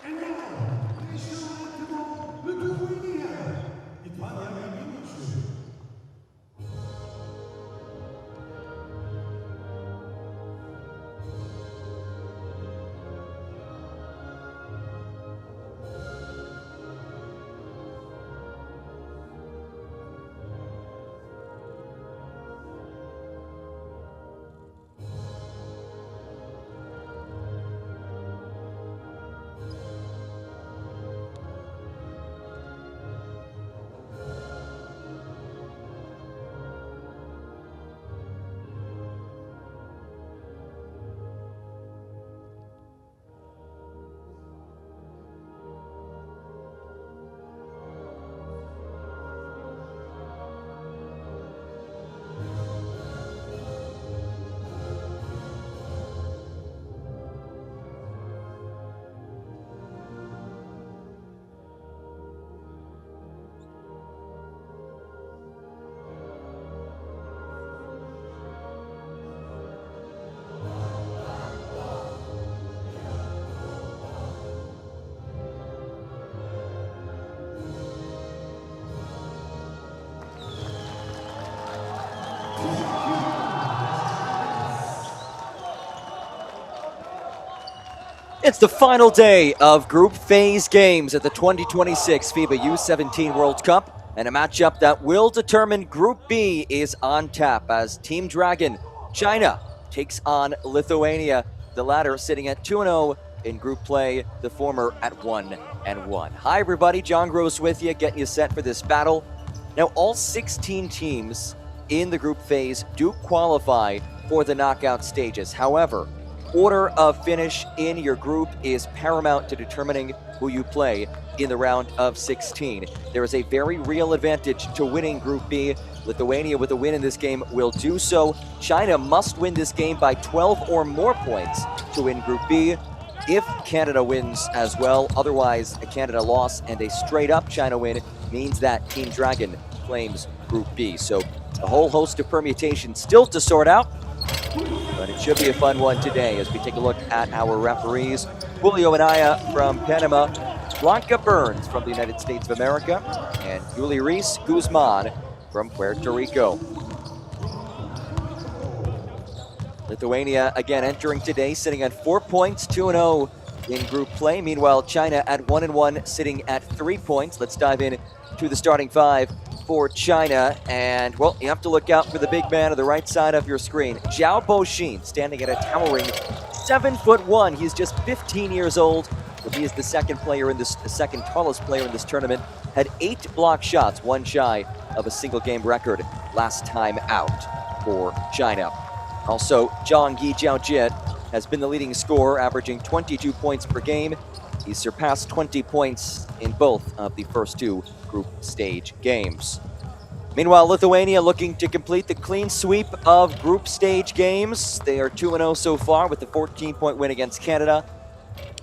And now, national anthem of Lithuania, Lithuania U17. It's the final day of group phase games at the 2026 FIBA U17 World Cup, and a matchup that will determine Group B is on tap as Team Dragon China takes on Lithuania, the latter sitting at 2-0 in group play, the former at 1-1. Hi everybody, John Gross with you, getting you set for this battle. Now all 16 teams in the group phase do qualify for the knockout stages. However, order of finish in your group is paramount to determining who you play in the round of 16. There is a very real advantage to winning Group B. Lithuania, with a win in this game, will do so. China must win this game by 12 or more points to win Group B. If Canada wins as well, otherwise a Canada loss and a straight-up China win means that Team Dragon claims Group B. So a whole host of permutations still to sort out, but it should be a fun one today as we take a look at our referees. Julio Anaya from Panama, Blanca Burns from the United States of America, and Julie Reese Guzman from Puerto Rico. Lithuania again entering today, sitting at 4 points, 2-0 in group play. Meanwhile, China at 1-1, sitting at 3 points. Let's dive in to the starting five for China. And, well, you have to look out for the big man on the right side of your screen. Zhao Boxin, standing at a towering 7'1". He's just 15 years old, but he is the second tallest player in this tournament. Had 8 block shots, one shy of a single game record last time out for China. Also, Zhang Yi Jiaojie has been the leading scorer, averaging 22 points per game. He's surpassed 20 points in both of the first 2 group stage games. Meanwhile, Lithuania looking to complete the clean sweep of group stage games. They are 2-0 so far with a 14-point win against Canada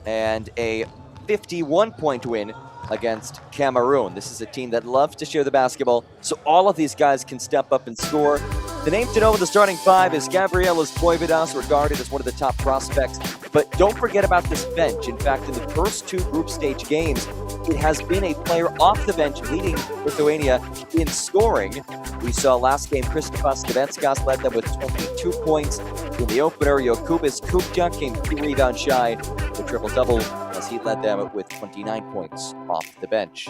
and a 51-point win against Cameroon. This is a team that loves to share the basketball, so all of these guys can step up and score. The name to know in the starting five is Gabrielas Poividas, regarded as one of the top prospects. But don't forget about this bench. In fact, in the first 2 group stage games, it has been a player off the bench leading Lithuania in scoring. We saw last game Kristupas Kavenskas led them with 22 points. In the opener, Jokubas Kupcha came 3 rebounds shy, the triple-double, as he led them with 29 points off the bench.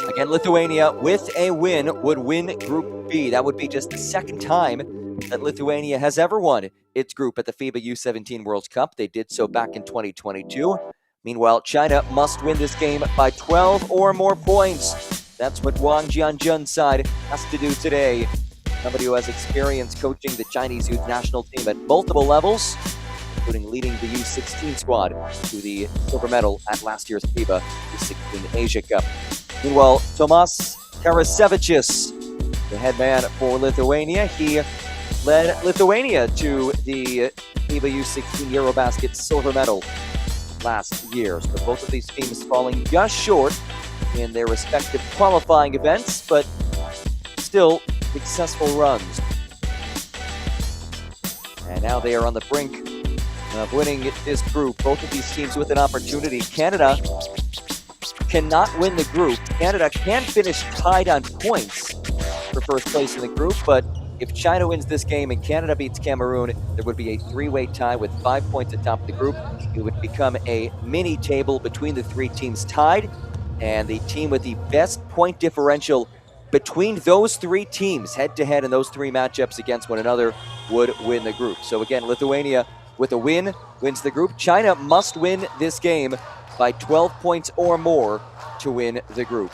Again, Lithuania, with a win, would win Group B. That would be just the second time that Lithuania has ever won its group at the FIBA U17 World Cup. They did so back in 2022. Meanwhile, China must win this game by 12 or more points. That's what Wang Jianjun's side has to do today. Somebody who has experience coaching the Chinese youth national team at multiple levels, including leading the U16 squad to the silver medal at last year's FIBA U16 Asia Cup. Meanwhile, Tomas Karasevičius, the head man for Lithuania, he led Lithuania to the FIBA U16 Eurobasket silver medal last year. So both of these teams falling just short in their respective qualifying events, but still successful runs. And now they are on the brink of winning this group. Both of these teams with an opportunity. Canada cannot win the group. Canada can finish tied on points for first place in the group, but if China wins this game and Canada beats Cameroon, there would be a 3-way tie with 5 points atop the group. It would become a mini table between the 3 teams tied, and the team with the best point differential between those 3 teams head-to-head in those 3 matchups against one another would win the group. So again, Lithuania with a win wins the group. China must win this game by 12 points or more to win the group.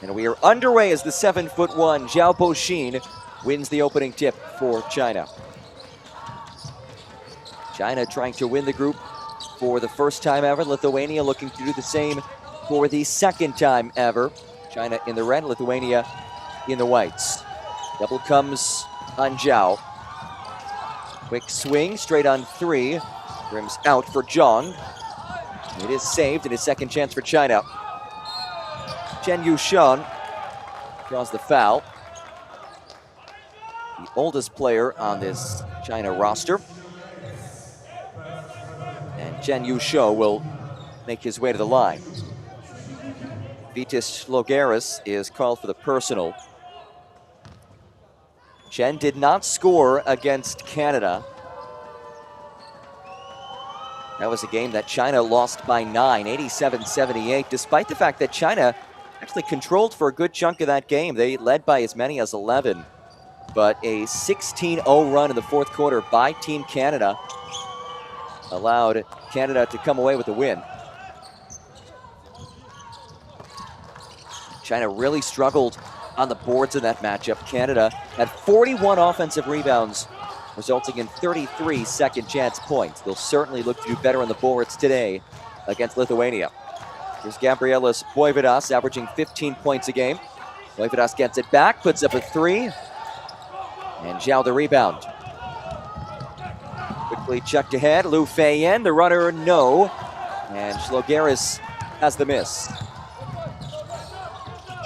And we are underway as the 7'1" Zhao Boxin wins the opening tip for China. China trying to win the group for the first time ever. Lithuania looking to do the same for the second time ever. China in the red, Lithuania in the whites. Double comes on Zhao. Quick swing, straight on 3. Rims out for Zhang. It is saved, and his second chance for China. Chen Yushan draws the foul. The oldest player on this China roster. And Chen Yusho will make his way to the line. Vitis Logaris is called for the personal. Chen did not score against Canada. That was a game that China lost by 9, 87-78, despite the fact that China actually controlled for a good chunk of that game. They led by as many as 11. But a 16-0 run in the fourth quarter by Team Canada allowed Canada to come away with a win. China really struggled on the boards in that matchup. Canada had 41 offensive rebounds, resulting in 33 second chance points. They'll certainly look to do better on the boards today against Lithuania. Here's Gabrielas Boividas averaging 15 points a game. Boividas gets it back, puts up a 3. And Zhao the rebound. Quickly checked ahead. Lu Feiyan, the runner, no. And Zlogeris has the miss.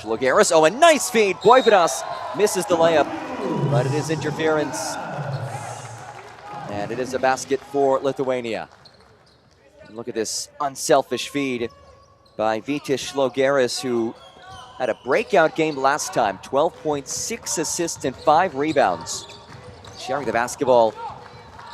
Zlogeris, oh, a nice feed. Boividas misses the layup, but it is interference. And it is a basket for Lithuania. And look at this unselfish feed by Vytis Zlogeris, who had a breakout game last time. 12.6 assists and 5 rebounds. Sharing the basketball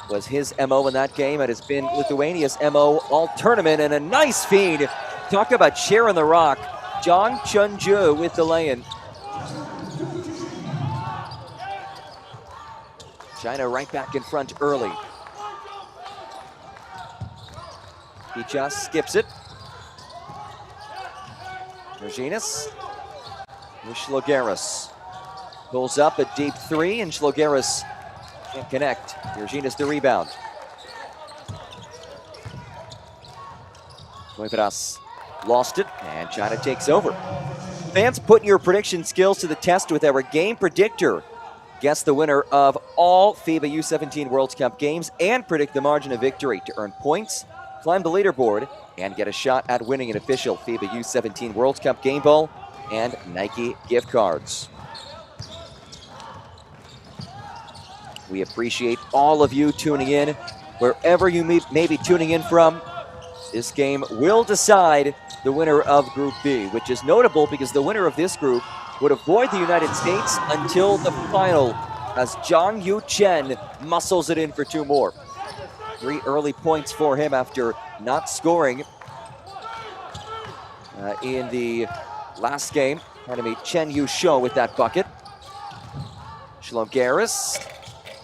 was his MO in that game. It has been Lithuania's MO all tournament. And a nice feed. Talk about sharing the rock. Jong Chun-ju with the lay-in. China right back in front early. He just skips it. Verginas. Zlogeris pulls up a deep 3, and Zlogeris can't connect. Verginas the rebound. Boividas lost it, and China takes over. Fans, put your prediction skills to the test with our game predictor. Guess the winner of all FIBA U17 World Cup games and predict the margin of victory to earn points, climb the leaderboard, and get a shot at winning an official FIBA U17 World Cup game ball and Nike gift cards. We appreciate all of you tuning in. Wherever you may be tuning in from, this game will decide the winner of Group B, which is notable because the winner of this group would avoid the United States until the final as Zhang Yu Chen muscles it in for 2 more. 3 early points for him after not scoring in the last game. Trying to meet Chen Yu Shou with that bucket. Zlogeris,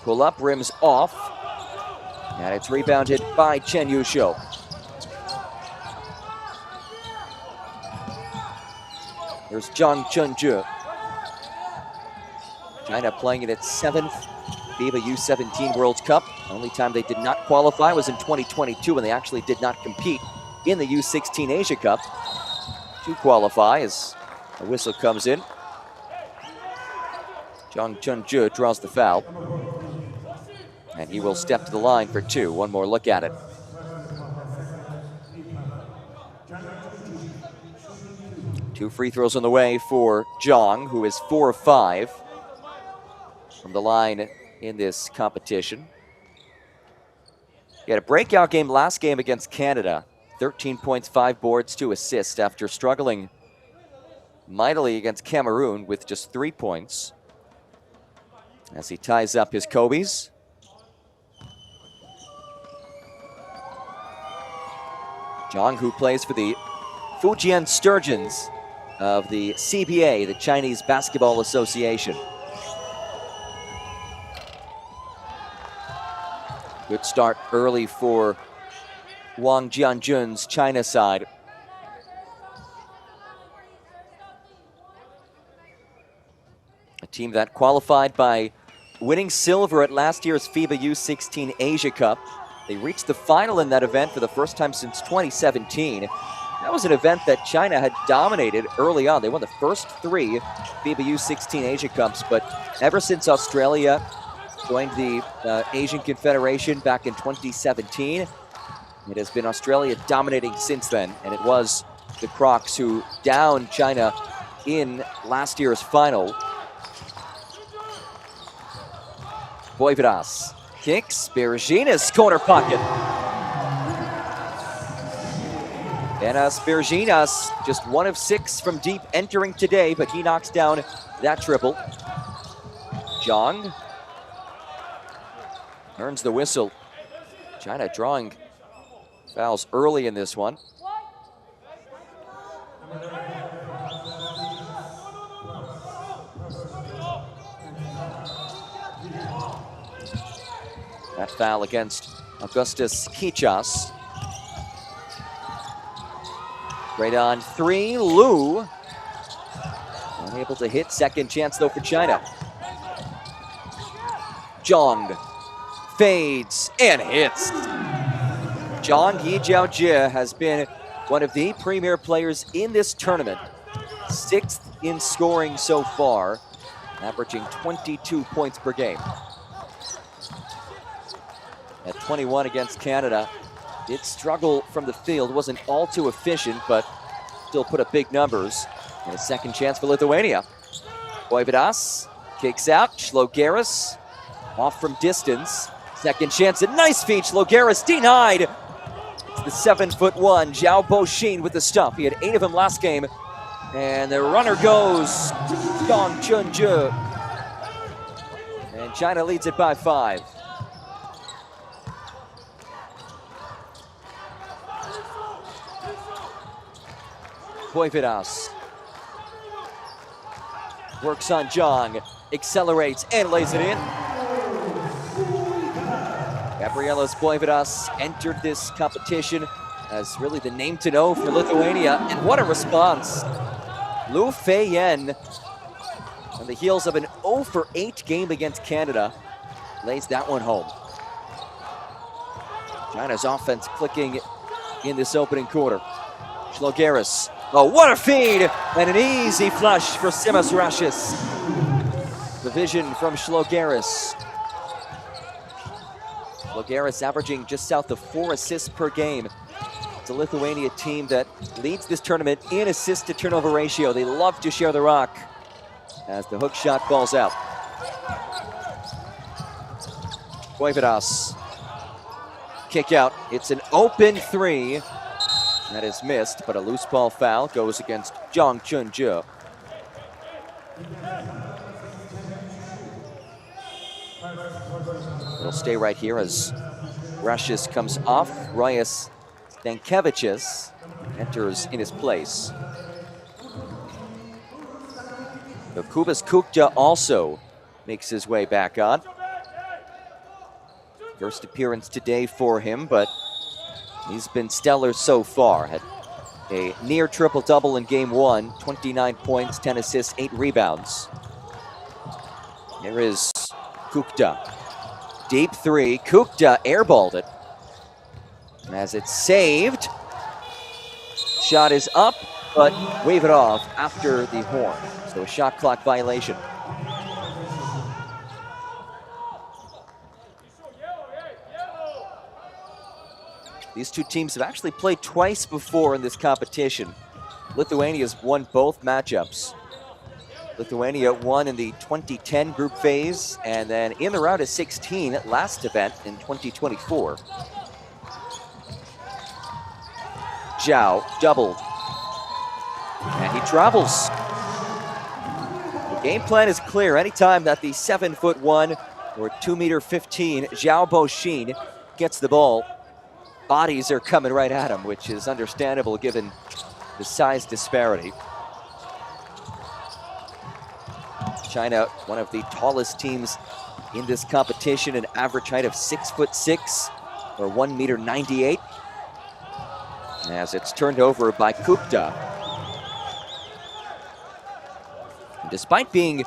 pull up, rims off. And it's rebounded by Chen Yu Shou. There's Zhang Chun-ju. China playing in its 7th FIBA U17 World Cup. The only time they did not qualify was in 2022 when they actually did not compete in the U16 Asia Cup. To qualify as a whistle comes in. Zhang Chun-ju draws the foul. And he will step to the line for 2. One more look at it. Two free throws on the way for Zhang, who is 4 of 5 from the line in this competition. He had a breakout game last game against Canada. 13 points, 5 boards, 2 assists after struggling mightily against Cameroon with just 3 points. As he ties up his Kobe's. Zhang, who plays for the Fujian Sturgeons of the CBA, the Chinese Basketball Association. Good start early for Wang Jianjun's China side. A team that qualified by winning silver at last year's FIBA U16 Asia Cup. They reached the final in that event for the first time since 2017. That was an event that China had dominated early on. They won the first 3 FIBA U16 Asia Cups, but ever since Australia joined the Asian Confederation back in 2017, it has been Australia dominating since then, and it was the Crocs who downed China in last year's final. Boividas kicks, Bergina's corner pocket. And Berginas, just 1 of 6 from deep entering today, but he knocks down that triple. Zhang earns the whistle. China drawing fouls early in this one. That foul against Augustus Kichas. Right on 3, Lu. Unable to hit, second chance though for China. Zhang fades and hits. Zhang Yijiaojie has been one of the premier players in this tournament. 6th in scoring so far, averaging 22 points per game. At 21 against Canada, did struggle from the field, wasn't all too efficient, but still put up big numbers. And a second chance for Lithuania. Voivodas kicks out, Šlogeris off from distance. Second chance, a nice feed, Šlogeris denied. It's the 7'1", Zhao Boxin with the stuff. He had 8 of them last game. And the runner goes, Dong Chunju. And China leads it by 5. Voivodas works on Zhang, accelerates and lays it in. Gabrielas Voivodas entered this competition as really the name to know for Lithuania, and what a response. Lu Feiyan, on the heels of an 0 for 8 game against Canada, lays that one home. China's offense clicking in this opening quarter. Šlogeris, oh, what a feed! And an easy flush for Simas Rashis. The vision from Šlogeris. Šlogeris averaging just south of 4 assists per game. It's a Lithuania team that leads this tournament in assist to turnover ratio. They love to share the rock as the hook shot falls out. Voivodas, kick out. It's an open 3. That is missed, but a loose ball foul goes against Zhang Chunju. It'll stay right here as Rashis comes off. Royas Stankevichus enters in his place. So Kubas Kukta also makes his way back on. First appearance today for him, but he's been stellar so far. Had a near triple-double in game 1, 29 points, 10 assists, 8 rebounds. There is Kukta. Deep 3, Kukta airballed it. And as it's saved, shot is up, but wave it off after the horn. So a shot clock violation. These two teams have actually played twice before in this competition. Lithuania's won both matchups. Lithuania won in the 2010 group phase, and then in the round of 16 at last event in 2024. Zhao doubled, and he travels. The game plan is clear. Anytime that the 7'1" or 2'15" Zhao Boxin gets the ball, bodies are coming right at him, which is understandable given the size disparity. China, one of the tallest teams in this competition, an average height of 6'6" or 1'98". As it's turned over by Kukta. And despite being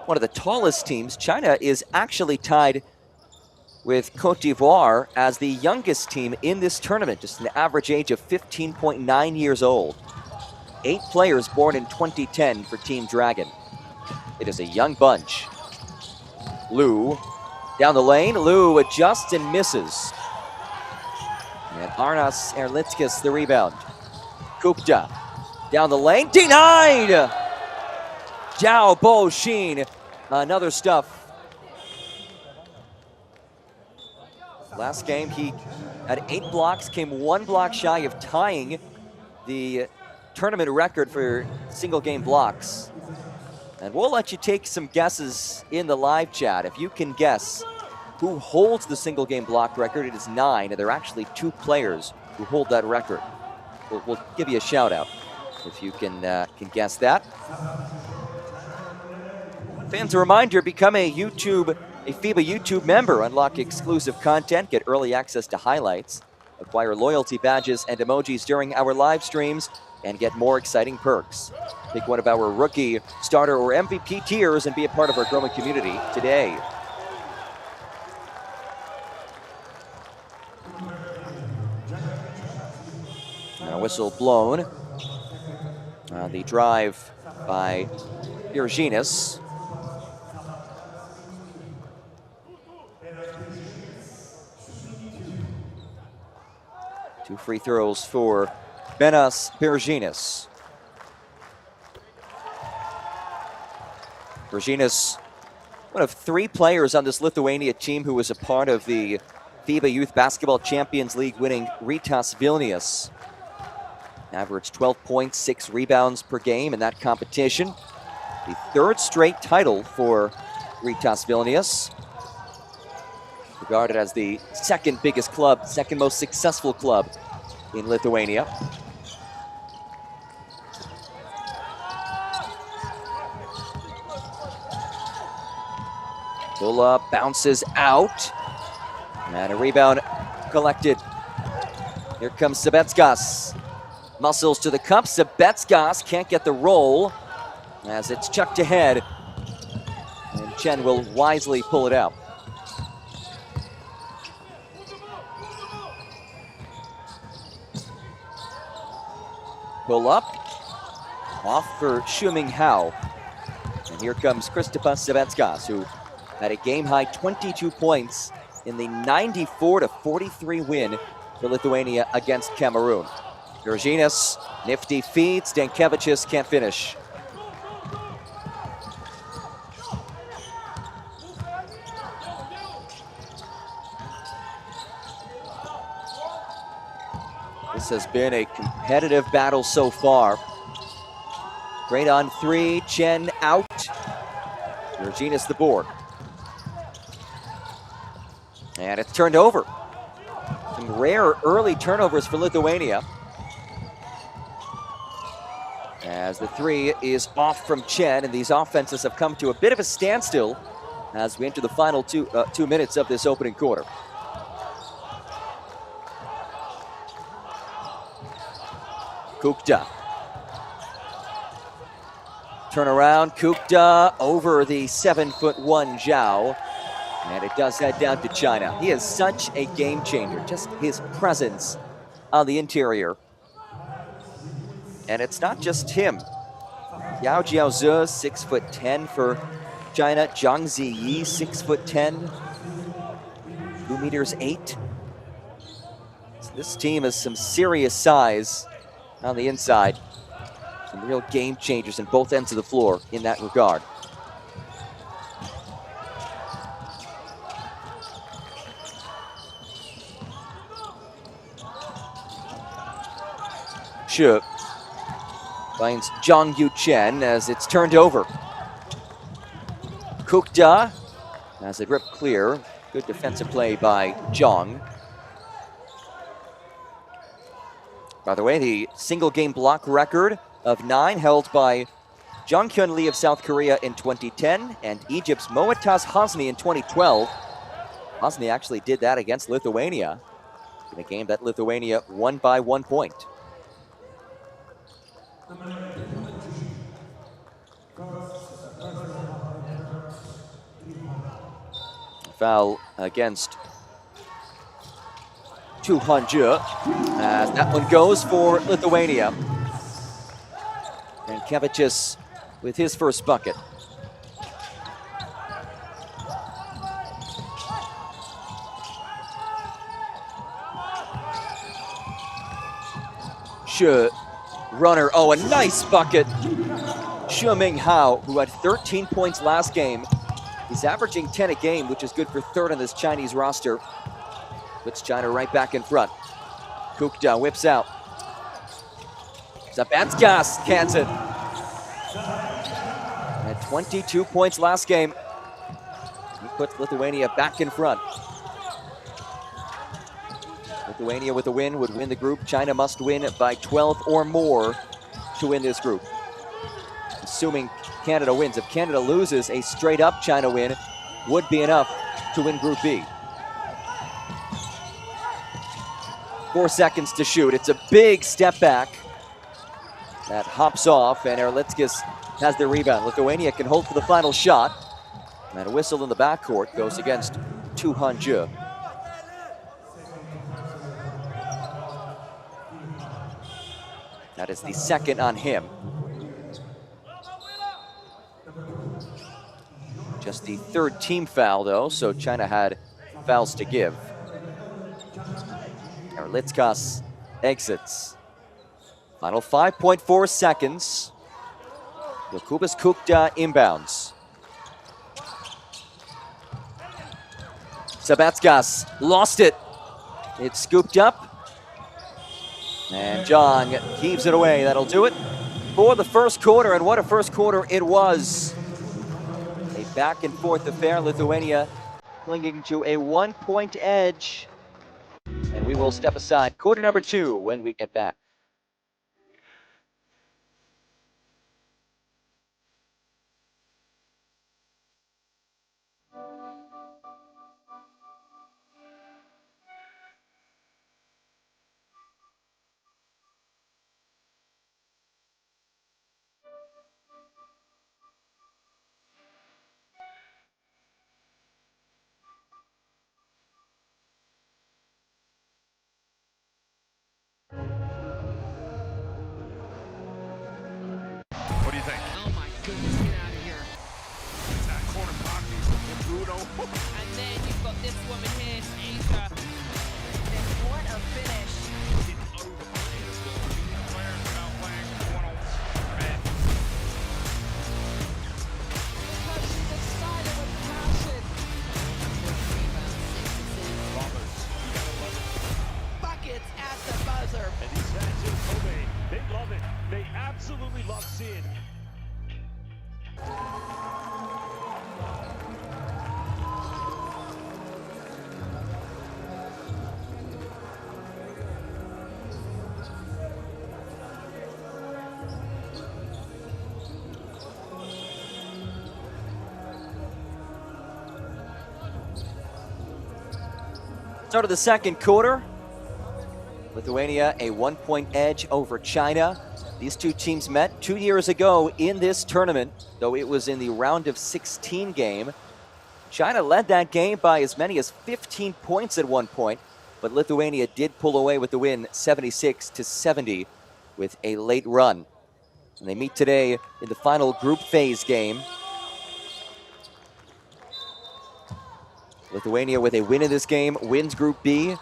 one of the tallest teams, China is actually tied with Cote d'Ivoire as the youngest team in this tournament, just an average age of 15.9 years old. 8 players born in 2010 for Team Dragon. It is a young bunch. Liu down the lane. Liu adjusts and misses. And Arnas Erlitskis the rebound. Kukta down the lane. Denied! Zhao Boxin, another stuff. Last game, he had 8 blocks, came 1 block shy of tying the tournament record for single game blocks. And we'll let you take some guesses in the live chat. If you can guess who holds the single game block record, it is 9, and there are actually 2 players who hold that record. We'll give you a shout out if you can guess that. Fans, a reminder, become a FIBA YouTube member. Unlock exclusive content, get early access to highlights, acquire loyalty badges and emojis during our live streams, and get more exciting perks. Pick one of our rookie, starter, or MVP tiers and be a part of our growing community today. whistle blown. The drive by Virginis. 2 free throws for Benas Virginis. Virginis, one of 3 players on this Lithuania team who was a part of the FIBA Youth Basketball Champions League winning Rytas Vilnius. Averaged 12 points, 6 rebounds per game in that competition. The 3rd straight title for Rytas Vilnius. Regarded as the 2nd biggest club, 2nd most successful club in Lithuania. Bula bounces out. And a rebound collected. Here comes Sabetskas. Muscles to the cup. Sabetskas can't get the roll as it's chucked ahead. And Chen will wisely pull it out. Pull up. Off for Shuming Hao. And here comes Kristapas Sabetskas, who had a game-high 22 points in the 94-43 win for Lithuania against Cameroon. Virginis, nifty feed. Stankevičius can't finish. This has been a competitive battle so far. Great on 3, Chen out. Virginis the board. And it's turned over. Some rare early turnovers for Lithuania. As the 3 is off from Chen, and these offenses have come to a bit of a standstill as we enter the final 2 minutes of this opening quarter. Kukta. Turn around, Kukta over the 7'1" Zhao. And it does head down to China. He is such a game changer, just his presence on the interior. And it's not just him. Yao Jiaoze, 6'10" for China. Zhang Ziyi, 6'10", 2'8". So this team has some serious size on the inside. Some real game changers in both ends of the floor in that regard. Xu finds Zhang Yuchen as it's turned over. Kukta has it ripped clear. Good defensive play by Zhang. By the way, the single game block record of 9 held by Jong Hyun Lee of South Korea in 2010 and Egypt's Moataz Hosni in 2012. Hosni actually did that against Lithuania in a game that Lithuania won by 1 point. Foul against Tu Hanju as that one goes for Lithuania. And Stankevičius with his first bucket. Xu, runner, oh, a nice bucket. Shuming Hao, who had 13 points last game. He's averaging 10 a game, which is good for 3rd on this Chinese roster. Puts China right back in front. Kukta whips out. Sabetskas cans it. Had 22 points last game. He puts Lithuania back in front. Lithuania with a win would win the group. China must win by 12 or more to win this group. Assuming Canada wins. If Canada loses, a straight-up China win would be enough to win Group B. 4 seconds to shoot. It's a big step back. That hops off, and Erlitskis has the rebound. Lithuania can hold for the final shot. And a whistle in the backcourt goes against Tu Hanju. That is the second on him. Just the third team foul, though, so China had fouls to give. Erlitskas exits. Final 5.4 seconds. Jokubas Kukta inbounds. Sabetskas lost it. It's scooped up. And John heaves it away. That'll do it for the first quarter. And what a first quarter it was. A back and forth affair. Lithuania clinging to a 1-point edge. And we will step aside. Quarter number 2 when we get back. What do you think? Oh my goodness, get out of here. That corner pocket, Bruno. And then you've got this woman here, Asia. And what a finish. Didn't overplay as well. Players are now playing one-on-one. Because she's excited with passion. Roberts, you gotta love it. Buckets at the buzzer. And these fans in Kobe, they love it. They absolutely love seeing it. Start of the second quarter. Lithuania a 1-point edge over China. These two teams met 2 years ago in this tournament, though it was in the round of 16 game. China led that game by as many as 15 points at one point, but Lithuania did pull away with the win 76-70 with a late run. And they meet today in the final group phase game. Lithuania with a win in this game wins Group B.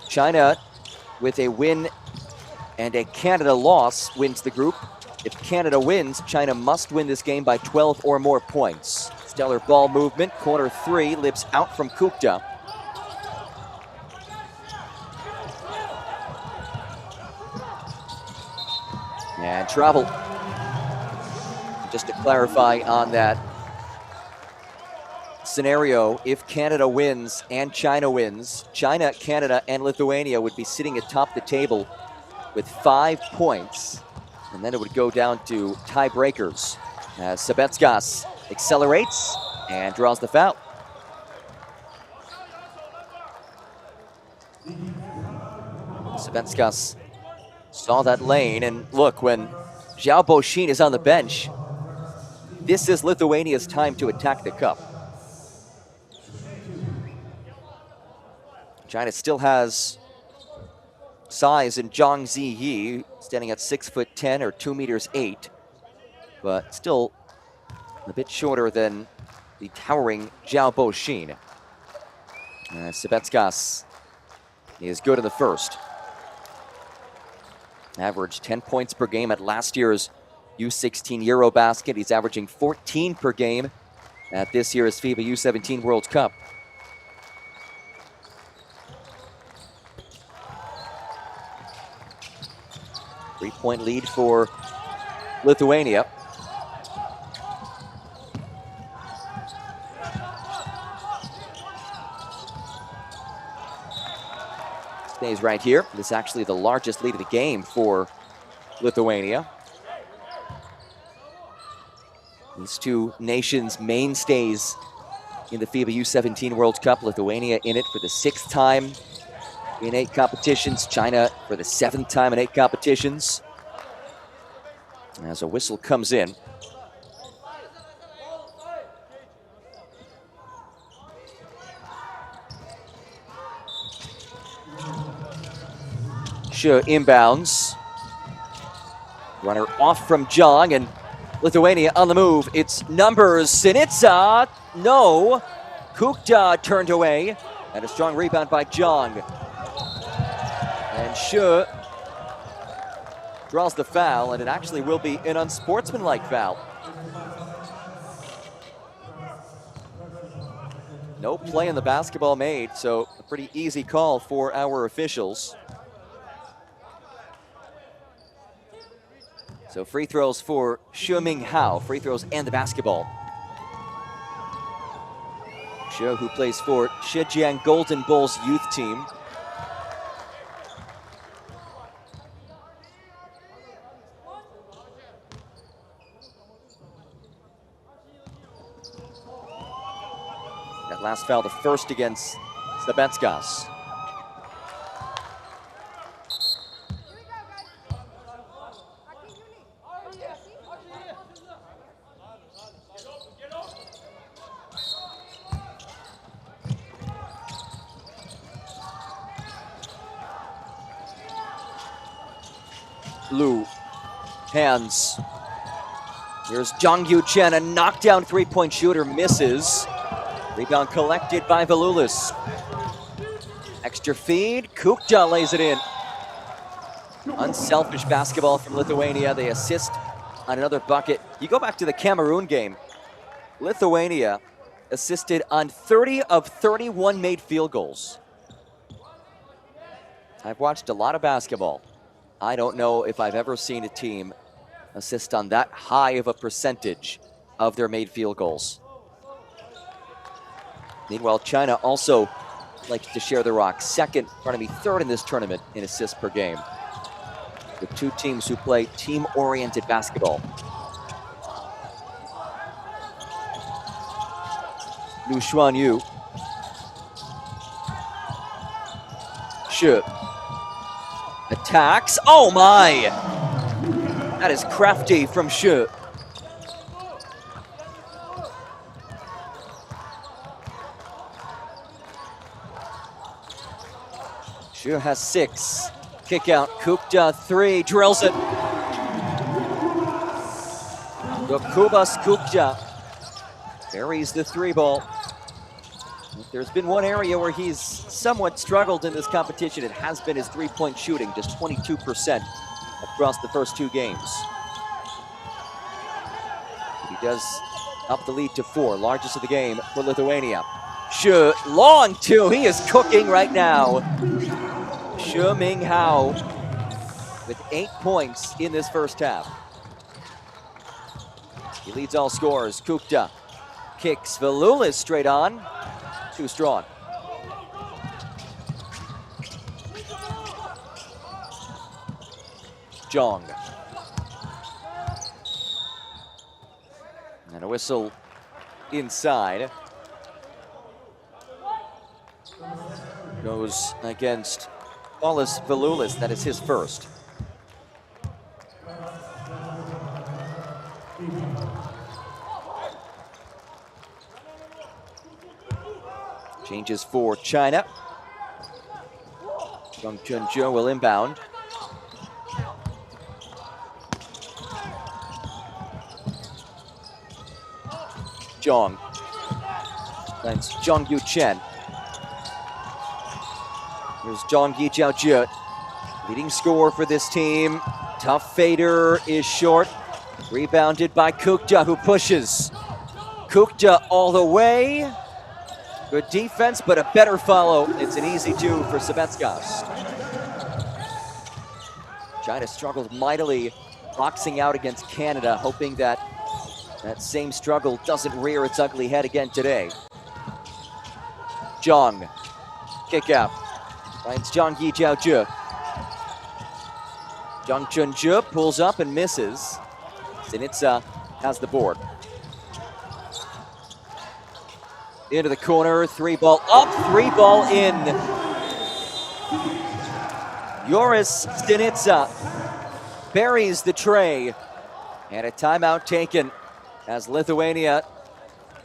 China with a win and a Canada loss wins the group. If Canada wins, China must win this game by 12 or more points. Stellar ball movement, corner 3, lips out from Kukta. And travel. Just to clarify on that scenario, if Canada wins and China wins, China, Canada, and Lithuania would be sitting atop the table with 5 points, and then it would go down to tiebreakers as Sabetskas accelerates and draws the foul. Sabetskas saw that lane, and look, when Zhao Boxin is on the bench, this is Lithuania's time to attack the cup. China still has size in Zhang Ziyi, standing at 6'10" or 2 meters 8, but still a bit shorter than the towering Zhao Boxin. Sabetskas is good in the first. Averaged 10 points per game at last year's U16 Eurobasket. He's averaging 14 per game at this year's FIBA U17 World Cup. Three-point lead for Lithuania. Stays right here. This is actually the largest lead of the game for Lithuania. These two nations mainstays in the FIBA U17 World Cup. Lithuania in it for the 6th time in 8 competitions. China for the 7th time in 8 competitions. As a whistle comes in. She inbounds. Runner off from Jong, and Lithuania on the move. It's numbers. Sinitsa, no. Kukta turned away, and a strong rebound by Jong. And Shu draws the foul, and it actually will be an unsportsmanlike foul. No play in the basketball made, so a pretty easy call for our officials. So free throws for Shu Ming Hao, free throws and the basketball. Shu, who plays for Zhejiang Golden Bulls youth team. That last foul, the first against Sabetskas. Lu, hands. Here's Jong Yu Chen, a knockdown three-point shooter, misses. Rebound collected by Valulis. Extra feed, Kukta lays it in. Unselfish basketball from Lithuania. They assist on another bucket. You go back to the Cameroon game. Lithuania assisted on 30 of 31 made field goals. I've watched a lot of basketball. I don't know if I've ever seen a team assist on that high of a percentage of their made field goals. Meanwhile, China also likes to share the rock. Third in this tournament in assists per game. The two teams who play team-oriented basketball. Lu Xuanyu. Shu. Attacks. Oh my! That is crafty from Shu. Shu has 6. Kick out. Kukta 3. Drills it. Gokubas Kukta buries the 3 ball. If there's been one area where he's somewhat struggled in this competition, it has been his three-point shooting, just 22% across the first 2 games. He does up the lead to 4, largest of the game for Lithuania. Shu, long 2, he is cooking right now. Shu Ming Hao with 8 points in this first half. He leads all scorers. Kukta kicks. Valulis straight on. Too strong. Jong. And a whistle inside. Goes against Paulus Valulis. That is his first. Changes for China. Jung Chun-jo will inbound. Jong. Finds Jong Yu Chen. Here's Jong Yi Jiao Jie. Leading scorer for this team. Tough fader is short. Rebounded by Kukta, who pushes. Kukta all the way. Good defense, but a better follow. It's an easy 2 for Sabetskas. China struggled mightily boxing out against Canada, hoping that that same struggle doesn't rear its ugly head again today. Jong, kick out. Finds Jong Yi Jiao Jie. Jung Chun-jo pulls up and misses. Sinitsa has the board. Into the corner, 3 ball up, 3 ball in. Joris Sinitsa buries the tray. And a timeout taken as Lithuania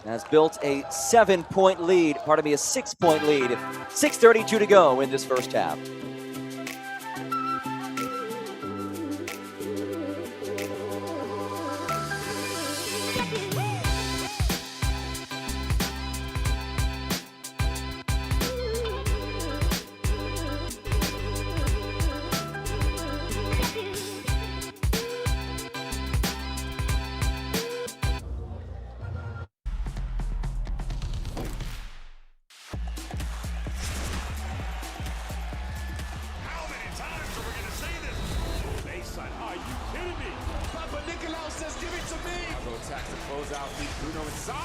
has built a 7-point lead, a 6-point lead. 6:32 to go in this first half. attacks to close out feed Bruno inside.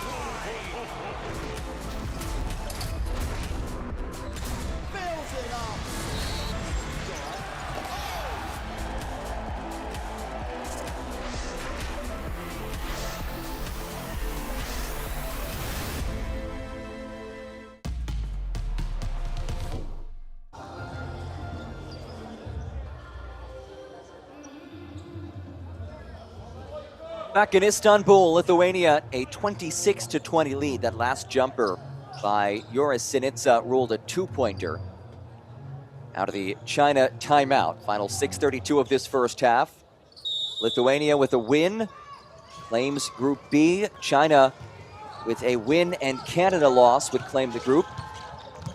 Fills it up. Back in Istanbul, Lithuania, a 26-20 lead. That last jumper by Joris Sinitsa ruled a two-pointer. Out of the China timeout. Final 6:32 of this first half. Lithuania with a win claims Group B. China with a win and Canada loss would claim the group.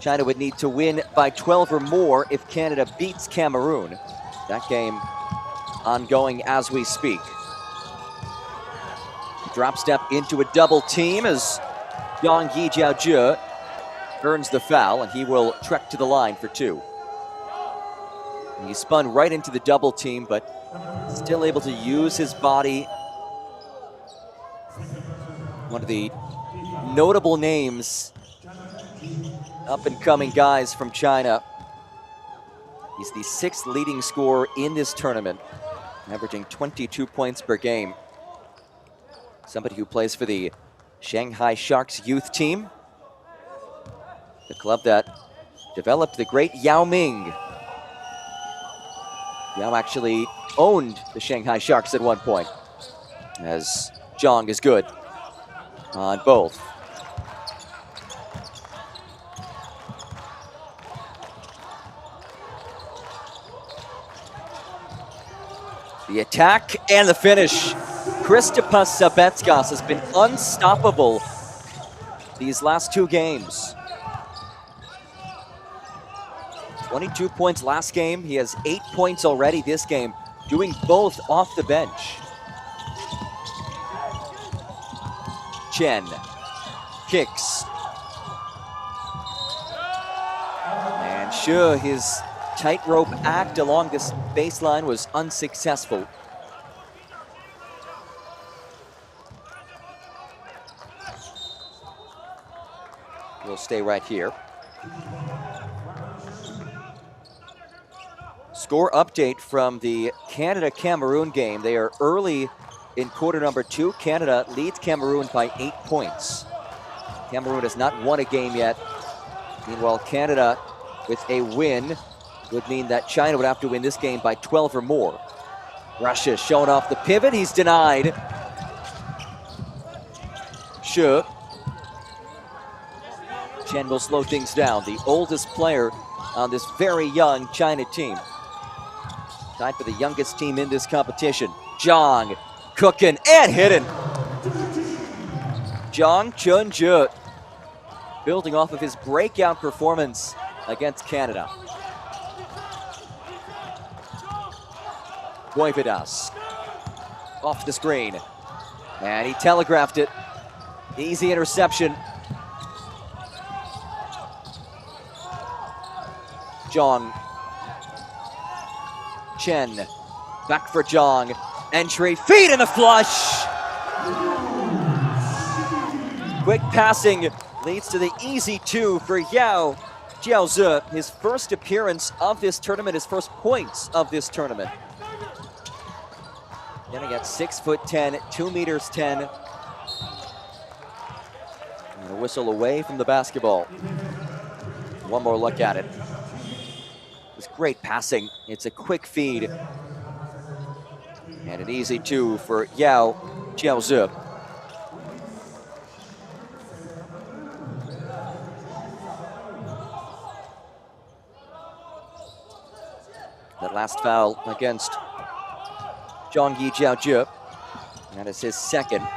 China would need to win by 12 or more if Canada beats Cameroon. That game ongoing as we speak. Drop step into a double team as Yang Yi Jiaozhe earns the foul, and he will trek to the line for two. And he spun right into the double team, but still able to use his body. One of the notable names, up-and-coming guys from China. He's the 6th leading scorer in this tournament, averaging 22 points per game. Somebody who plays for the Shanghai Sharks youth team, the club that developed the great Yao Ming. Yao actually owned the Shanghai Sharks at one point, as Zhang is good on both. The attack and the finish. Kristapas Sabetskas has been unstoppable these last two games. 22 points last game. He has 8 points already this game, doing both off the bench. Chen kicks. And Xu, his tightrope act along this baseline was unsuccessful. We'll stay right here. Score update from the Canada-Cameroon game. They are early in quarter number 2. Canada leads Cameroon by 8 points. Cameroon has not won a game yet. Meanwhile, Canada with a win would mean that China would have to win this game by 12 or more. Russia showing off the pivot. He's denied. Xu. Chen will slow things down. The oldest player on this very young China team. Tied for the youngest team in this competition. Zhang cooking and hitting. Zhang Chunzhe building off of his breakout performance against Canada. Voivodas off the screen. And he telegraphed it. Easy interception. Zhang. Chen. Back for Zhang. Entry. Feed in the flush. Quick passing leads to the easy 2 for Yao Jiaozhe. His first appearance of this tournament, his first points of this tournament. Getting at 6'10", 2 meters 10. And a whistle away from the basketball. One more look at it. It's great passing. It's a quick feed. And an easy 2 for Yao Jiaozhe. That last foul against Yang Yi Jiaozhe. That is his second.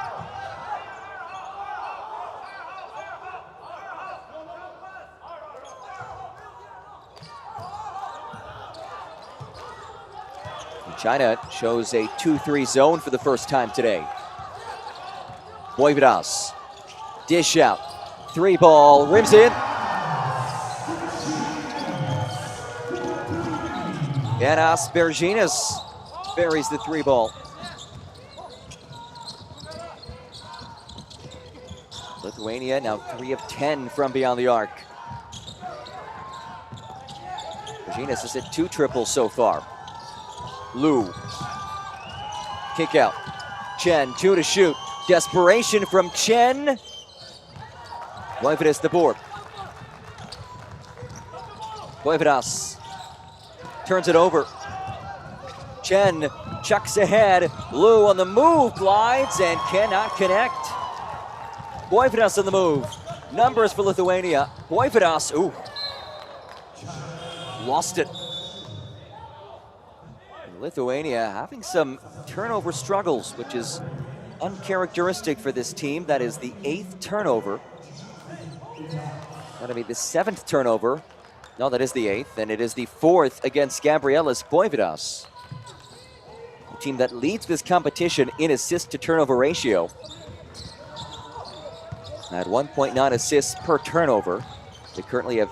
China shows a 2-3 zone for the first time today. Voivodas. Dish out. 3 ball. Rims in. Yanas Berginas buries the 3 ball. Lithuania now 3 of 10 from beyond the arc. Reginas has hit 2 triples so far. Lu. Kick out. Chen, 2 to shoot. Desperation from Chen. Voivodas the board. Voivodas turns it over. Chen chucks ahead. Lu on the move, glides and cannot connect. Voivodas on the move. Numbers for Lithuania. Voivodas, ooh. Lost it. Lithuania having some turnover struggles, which is uncharacteristic for this team. That is the 8th turnover. That'll be the 7th turnover. No, that is the 8th, and it is the 4th against Gabrielis Voivodas. A team that leads this competition in assist to turnover ratio. At 1.9 assists per turnover. They currently have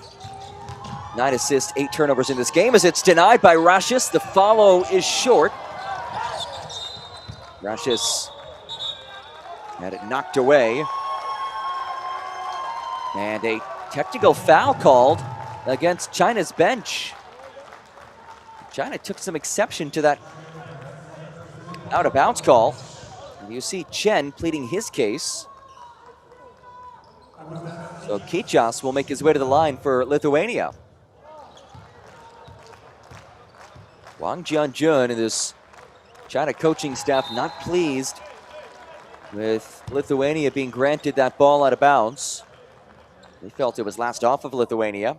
9 assists, 8 turnovers in this game as it's denied by Rashis. The follow is short. Rashis had it knocked away. And a technical foul called against China's bench. China took some exception to that out-of-bounds call. And you see Chen pleading his case. So Kichas will make his way to the line for Lithuania. Wang Jianjun and this China coaching staff not pleased with Lithuania being granted that ball out of bounds. They felt it was last off of Lithuania.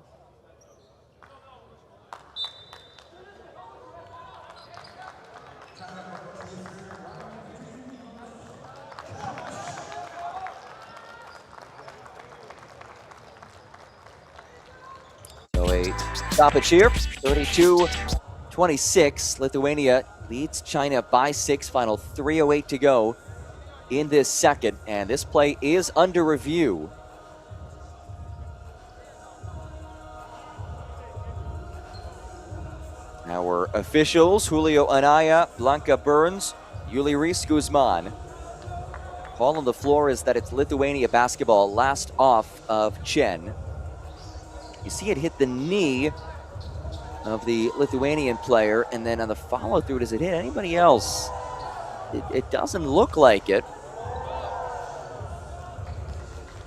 So a stoppage here, 32-26. Lithuania leads China by 6, final 3:08 to go in this second, and this play is under review. Our officials, Julio Anaya, Blanca Burns, Yuli Reese Guzman. Call on the floor is that it's Lithuania basketball, last off of Chen. You see it hit the knee of the Lithuanian player, and then on the follow-through, does it hit anybody else? It doesn't look like it.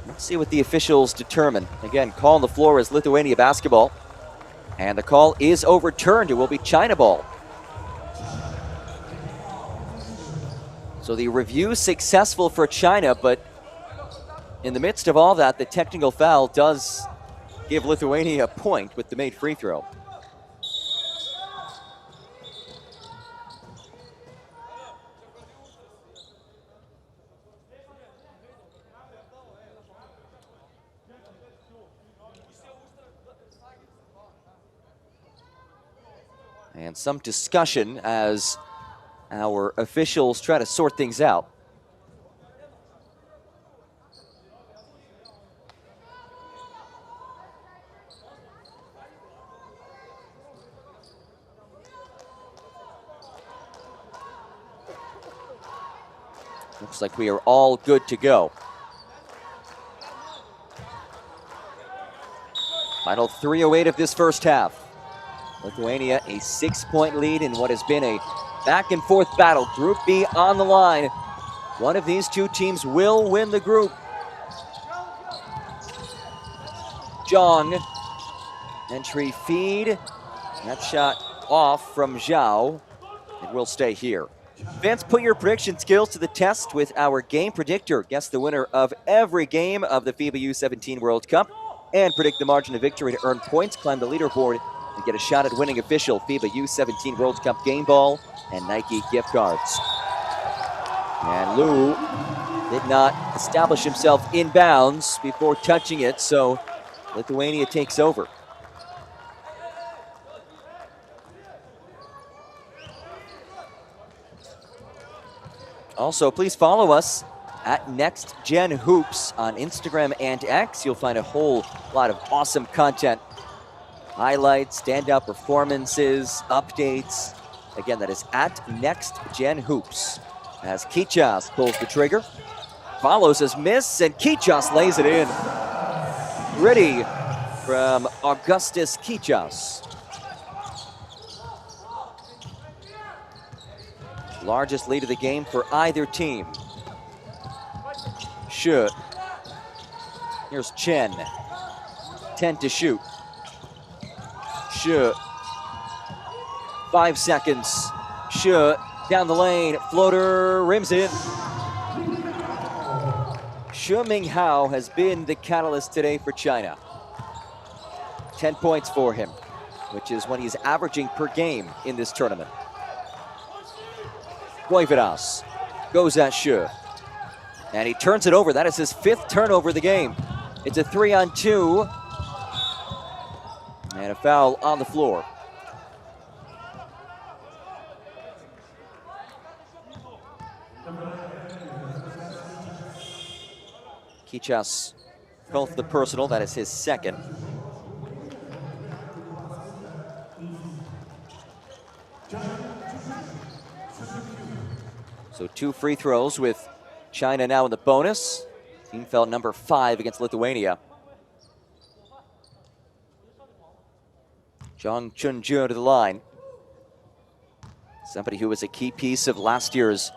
Let's see what the officials determine. Again, call on the floor is Lithuania basketball. And the call is overturned. It will be China ball. So the review successful for China, but in the midst of all that, the technical foul does give Lithuania a point with the made free throw. And some discussion as our officials try to sort things out. Looks like we are all good to go. Final 3:08 of this first half. Lithuania a 6-point lead in what has been a back-and-forth battle. Group B on the line. One of these two teams will win the group. Zhang, entry feed. That shot off from Zhao. It will stay here. Fans, put your prediction skills to the test with our game predictor. Guess the winner of every game of the FIBA U17 World Cup and predict the margin of victory to earn points, climb the leaderboard, and get a shot at winning official FIBA U17 World Cup game ball and Nike gift cards. And Lu did not establish himself in bounds before touching it, so Lithuania takes over. Also, please follow us at NextGenHoops on Instagram and X. You'll find a whole lot of awesome content. Highlights, standout performances, updates. Again, that is at NextGenHoops. As Kichas pulls the trigger. follows his miss, and Kichas lays it in. Gritty from Augustus Kichas. Largest lead of the game for either team. Shi. Here's Chen. 10 to shoot. Shi. 5 seconds. Shi down the lane. Floater rims in. Shi Minghao has been the catalyst today for China. 10 points for him, which is what he's averaging per game in this tournament. Guayveras goes at Shi. And he turns it over. That is his 5th turnover of the game. It's a 3-on-2. And a foul on the floor. Kichas called for the personal. That is his 2nd. So 2 free throws with China now in the bonus. Team foul number 5 against Lithuania. Zhang Chunjun to the line. Somebody who was a key piece of last year's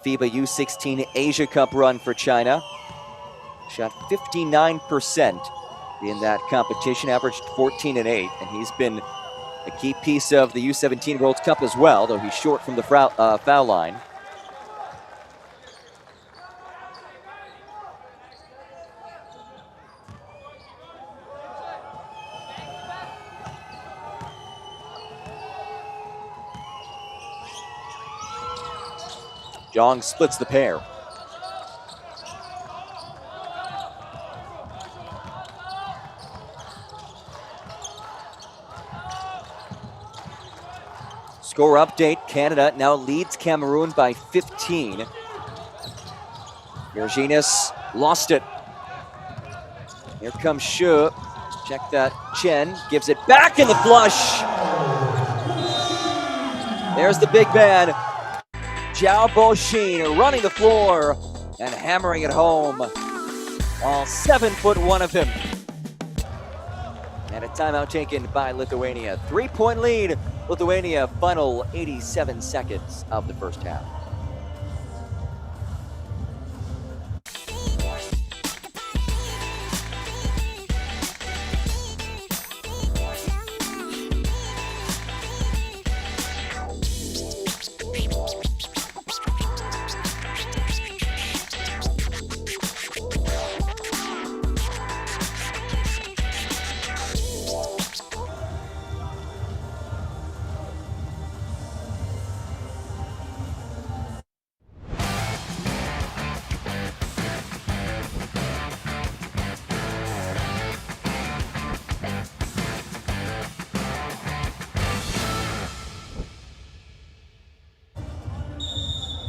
FIBA U17 Asia Cup run for China. Shot 59% in that competition, averaged 14 and 8, and he's been a key piece of the U17 World Cup as well, though he's short from the foul line. Zhang splits the pair. Score update, Canada now leads Cameroon by 15. Virginis lost it. Here comes Shi. Check that. Chen gives it back in the flush. There's the big man. Zhao Boxin running the floor and hammering it home. All 7'1" of him. And a timeout taken by Lithuania. 3-point lead. Lithuania, final 87 seconds of the first half.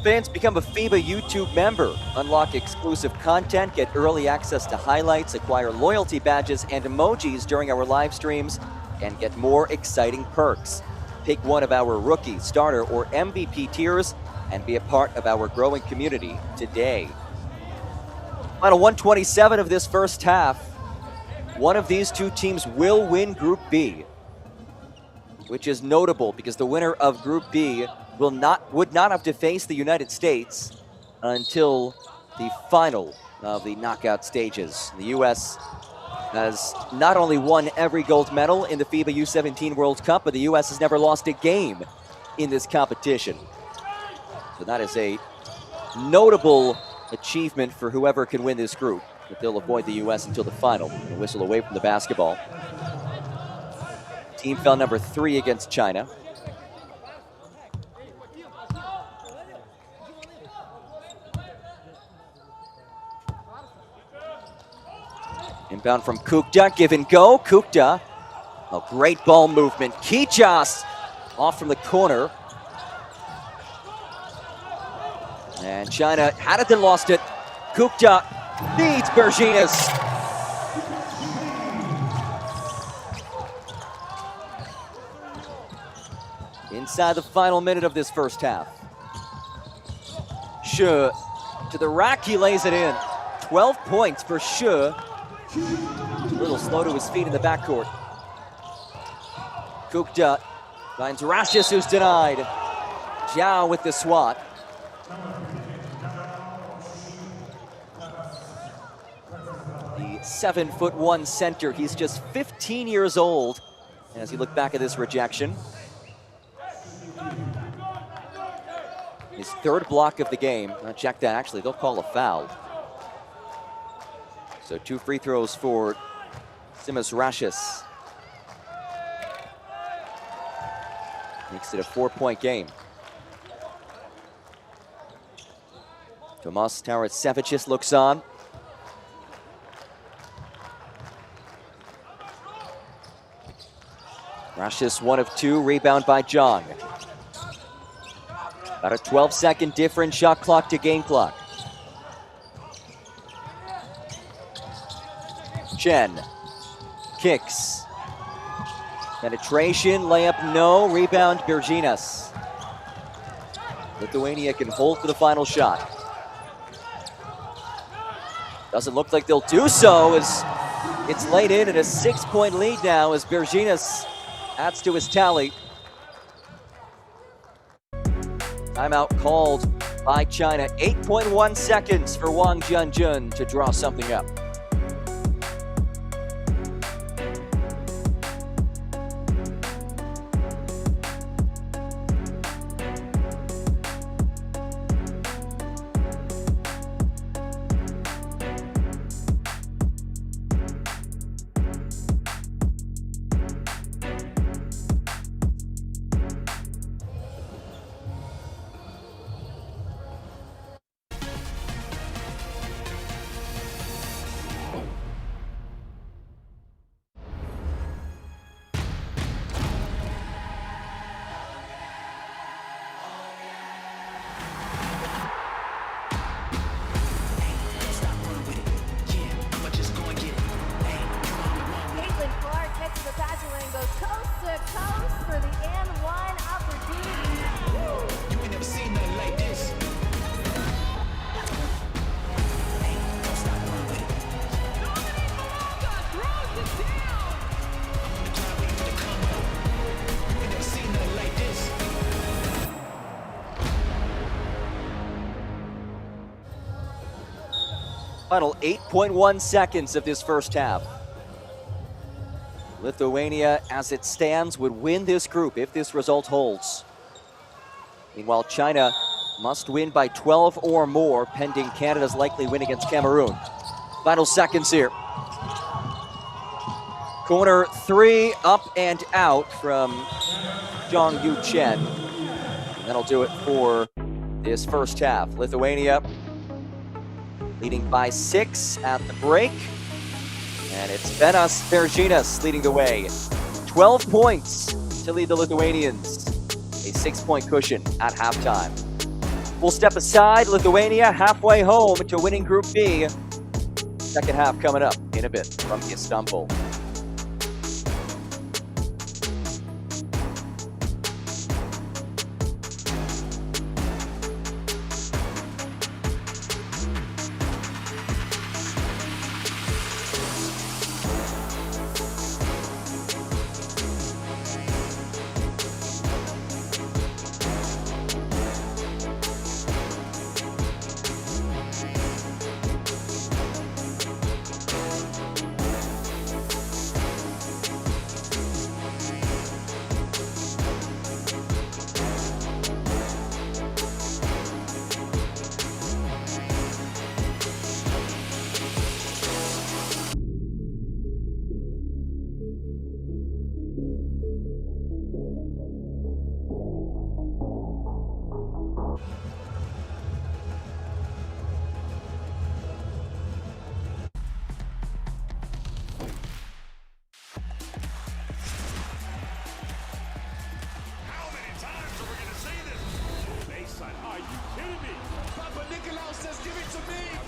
Fans, become a FIBA YouTube member. Unlock exclusive content, get early access to highlights, acquire loyalty badges and emojis during our live streams, and get more exciting perks. Pick one of our rookie, starter, or MVP tiers and be a part of our growing community today. Final 127 of this first half. One of these two teams will win Group B, which is notable because the winner of Group B would not have to face the United States until the final of the knockout stages. The U.S. has not only won every gold medal in the FIBA U17 World Cup, but the U.S. has never lost a game in this competition. So that is a notable achievement for whoever can win this group, but they'll avoid the U.S. until the final. A whistle away from the basketball. Team foul number 3 against China. Inbound from Kukta, give and go. Kukta, a great ball movement. Kichas off from the corner. And China had it, then lost it. Kukta beats Virginis. Inside the final minute of this first half. Shi To the rack, he lays it in. 12 points for Shi. A little slow to his feet in the backcourt. Gupta finds Rashis, who's denied. Zhao with the swat. The 7'1" center, he's just 15 years old as you look back at this rejection. His third block of the game. Check that, actually, they'll call a foul. So 2 free throws for Simas Rashis. Makes it a 4-point game. Tomas Tarasevicius looks on. Rashis 1 of 2, rebound by Zhang. About a 12-second difference, shot clock to game clock. Chen kicks. Penetration, layup, no. Rebound, Berginas. Lithuania can hold for the final shot. Doesn't look like they'll do so as it's laid in at a 6-point lead now as Berginas adds to his tally. Timeout called by China. 8.1 seconds for Wang Junjun to draw something up. Final 8.1 seconds of this first half. Lithuania, as it stands, would win this group if this result holds. Meanwhile, China must win by 12 or more, pending Canada's likely win against Cameroon. Final seconds here. Corner 3, up and out from Zhang Yu Chen. And that'll do it for this first half. Lithuania leading by 6 at the break. And it's Benas Berginas leading the way. 12 points to lead the Lithuanians. A 6-point cushion at halftime. We'll step aside. Lithuania halfway home to winning Group B. Second half coming up in a bit from Istanbul.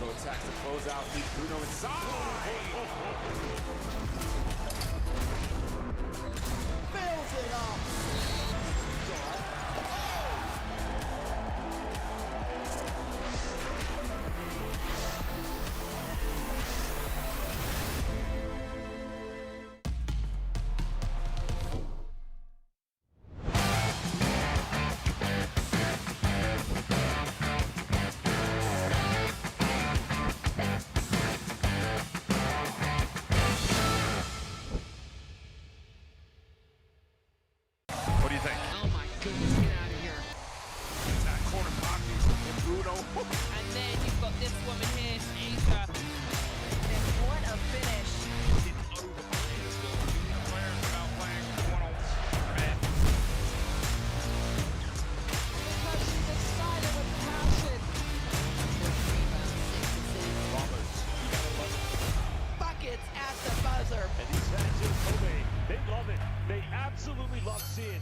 Attacks to close out. Bruno inside. Fills it up. absolutely love seeing.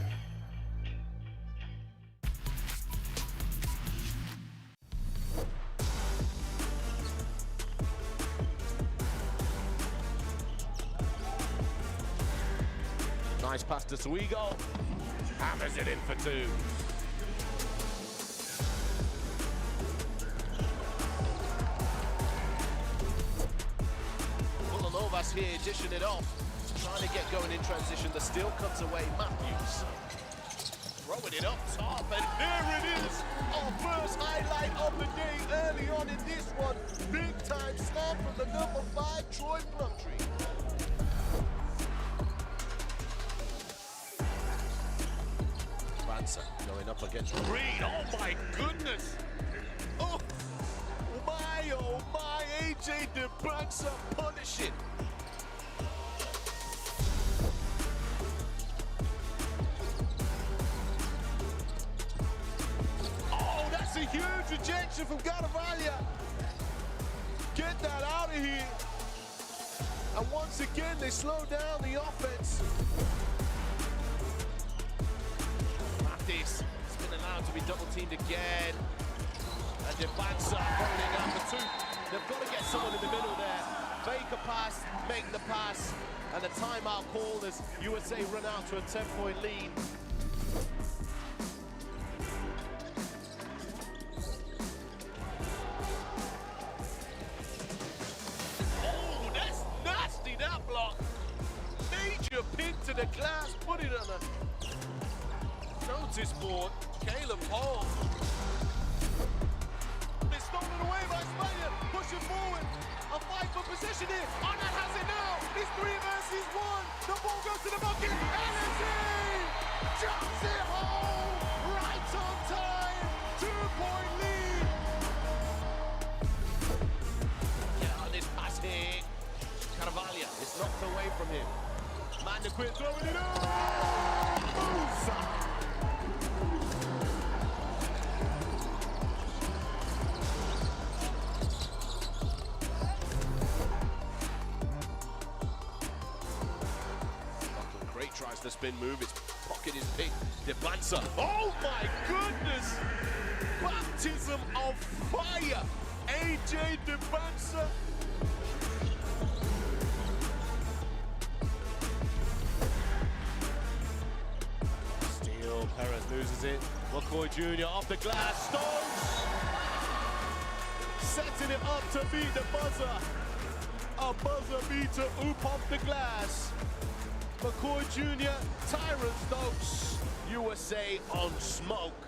Nice pass to Swigo. Hammers it in for two. Vulanovas here dishing it off. Trying to get going in transition. The steal comes away. Matthews. Throwing it up top. And there it is. Our first highlight of the day early on in this one. Big time slam from the number 5, Troy Plumtree. Going up against Reed. Oh my goodness! Oh my! AJ DeBansa punish it. Oh, that's a huge rejection from Garavalia. Get that out of here. And once again, they slow down the offense. It's been allowed to be double-teamed again. And DeBansa holding out for two. They've got to get someone in the middle there. Fake a pass, make the pass. And a timeout called as USA run out to a 10-point lead. Oh, that's nasty, that block. Major pin to the glass, put it on a notice board. Caleb Hall. It's stolen away by Spaniard. Pushing forward. A fight for position here. Arnott has it now. It's 3 versus 1. The ball goes to the bucket. And it's in. Jumps it home. Right on time. 2-point lead. Get out this pass here. Caravalia is knocked away from him. Man, the quit throwing it up. Tries the spin move, his pocket is big. DeBansa, oh my goodness! Baptism of fire! AJ DeBansa. Steal, Perez loses it. McCoy Jr. off the glass, Stokes! Setting it up to beat the buzzer. A buzzer beater, oop off the glass. McCoy Jr., Tyron Stokes, USA on smoke.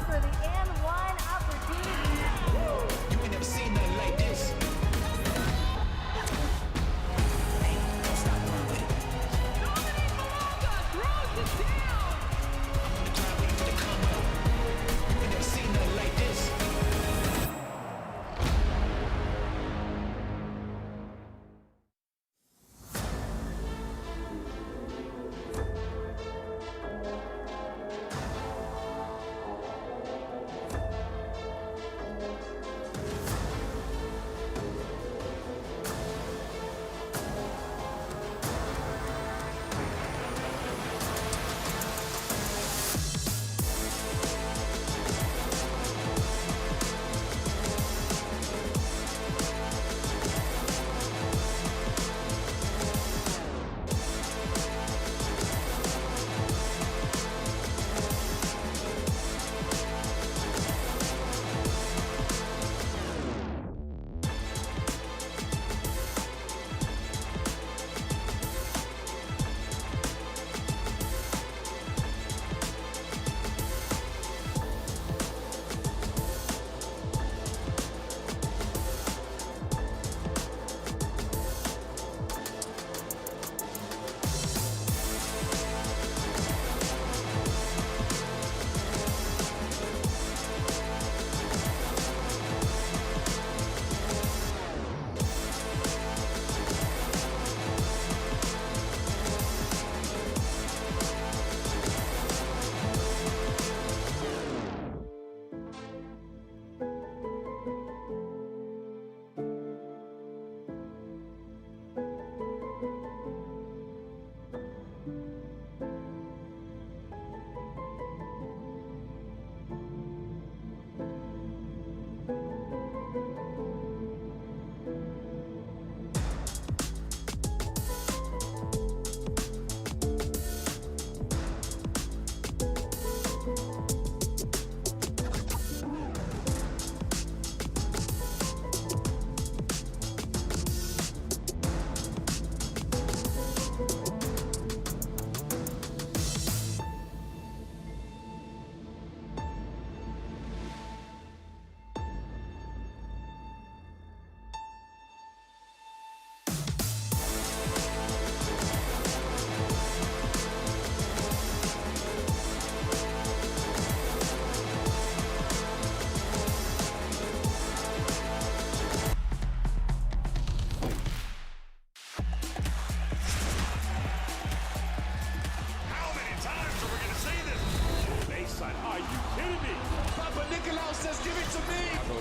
For the N1 opportunity. Woo! You ain't never seen nothing like this.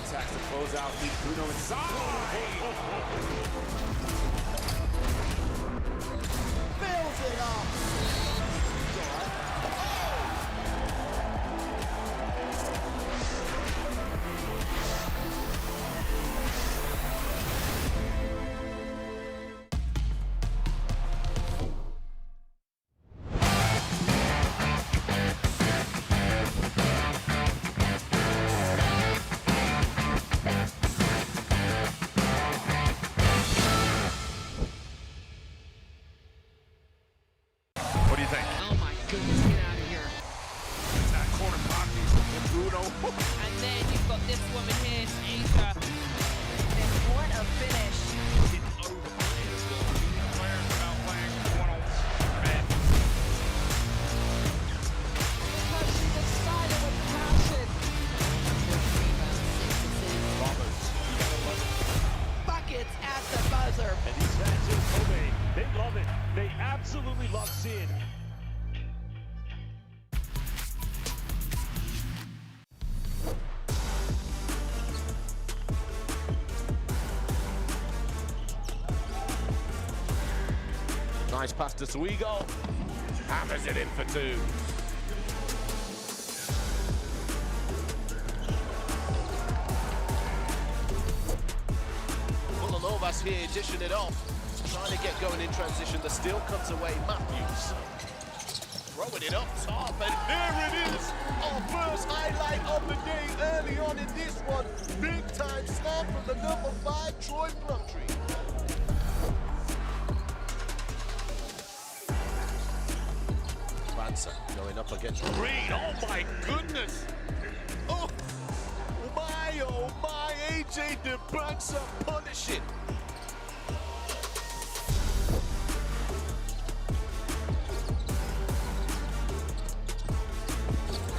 attacks to close out. Lead Bruno inside. Fills it up. What do you think? Oh my goodness, get out of here. That corner pocket and Bruno. And then you've got this woman here, Asia. And what a finish. Getting overplayed as well. Players out playing one-on-one. Because she's excited with passion. Buckets at the buzzer. And these fans in Kobe, they love it. They absolutely love seeing it. Nice pass to Suigo. Hammers it in for two. Novas here dishing it off. Trying to get going in transition. The steal comes away. Matthews. Throwing it up top. And there it is. Our first highlight of the day early on in this one. Big time slam from the number 5, Troy Plumtree. Banser going up against Green. Oh my goodness. Oh my, AJ DeBansa punishing.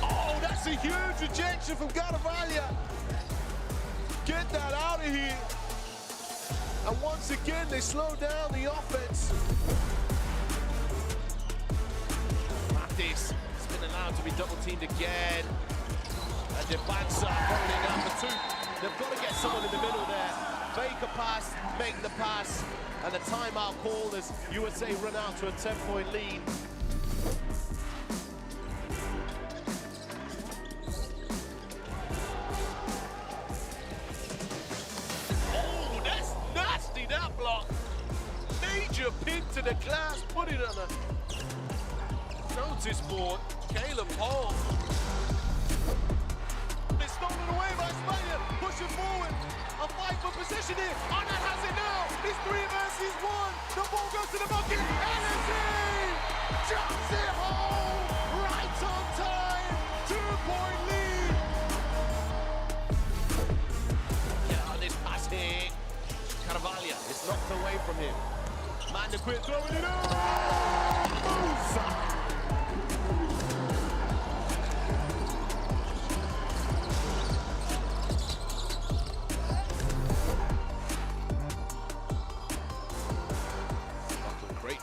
Oh, that's a huge rejection from Carvalho. Get that out of here. And once again, they slow down the offense. Mattis has been allowed to be double-teamed again. And DeBansa holding down for two. They've got to get someone in the middle there. Fake a pass, make the pass. And the timeout called as USA run out to a 10-point lead. Oh, that's nasty, that block. Major pin to the glass, put it on a notice board. Caleb Hall. It's stolen away by Spain, pushing forward. A fight for position here. Arnett has it now. It's 3 versus 1. The ball goes to the bucket. And jumps it home. Right on time. 2-point lead. Yeah, on this pass here. Carvalho is knocked away from him. Mandaquin throwing it up. Musa.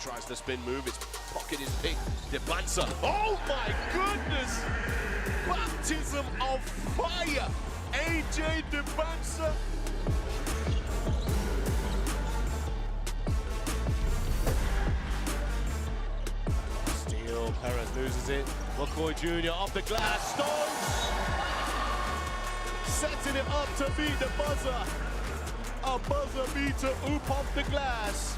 Tries the spin move, his pocket is big. DeBansa, oh my goodness! Baptism of fire! AJ DeBansa. Steal, Perez loses it. McCoy Jr. off the glass, Stokes! Setting it up to beat the buzzer. A buzzer beater, oop off the glass.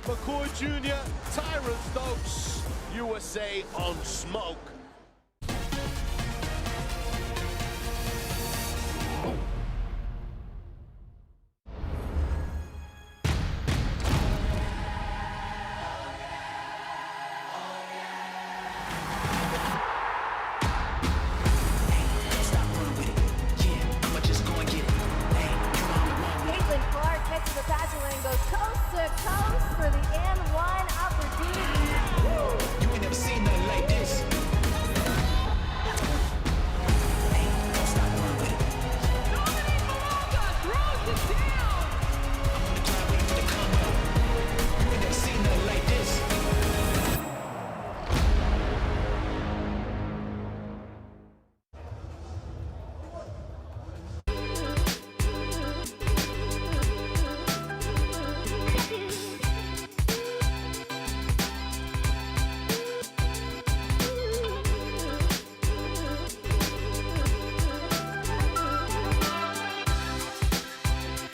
McCoy Jr., Tyron Stokes, USA on smoke. For the N1 opportunity. You ain't never seen nothing like this.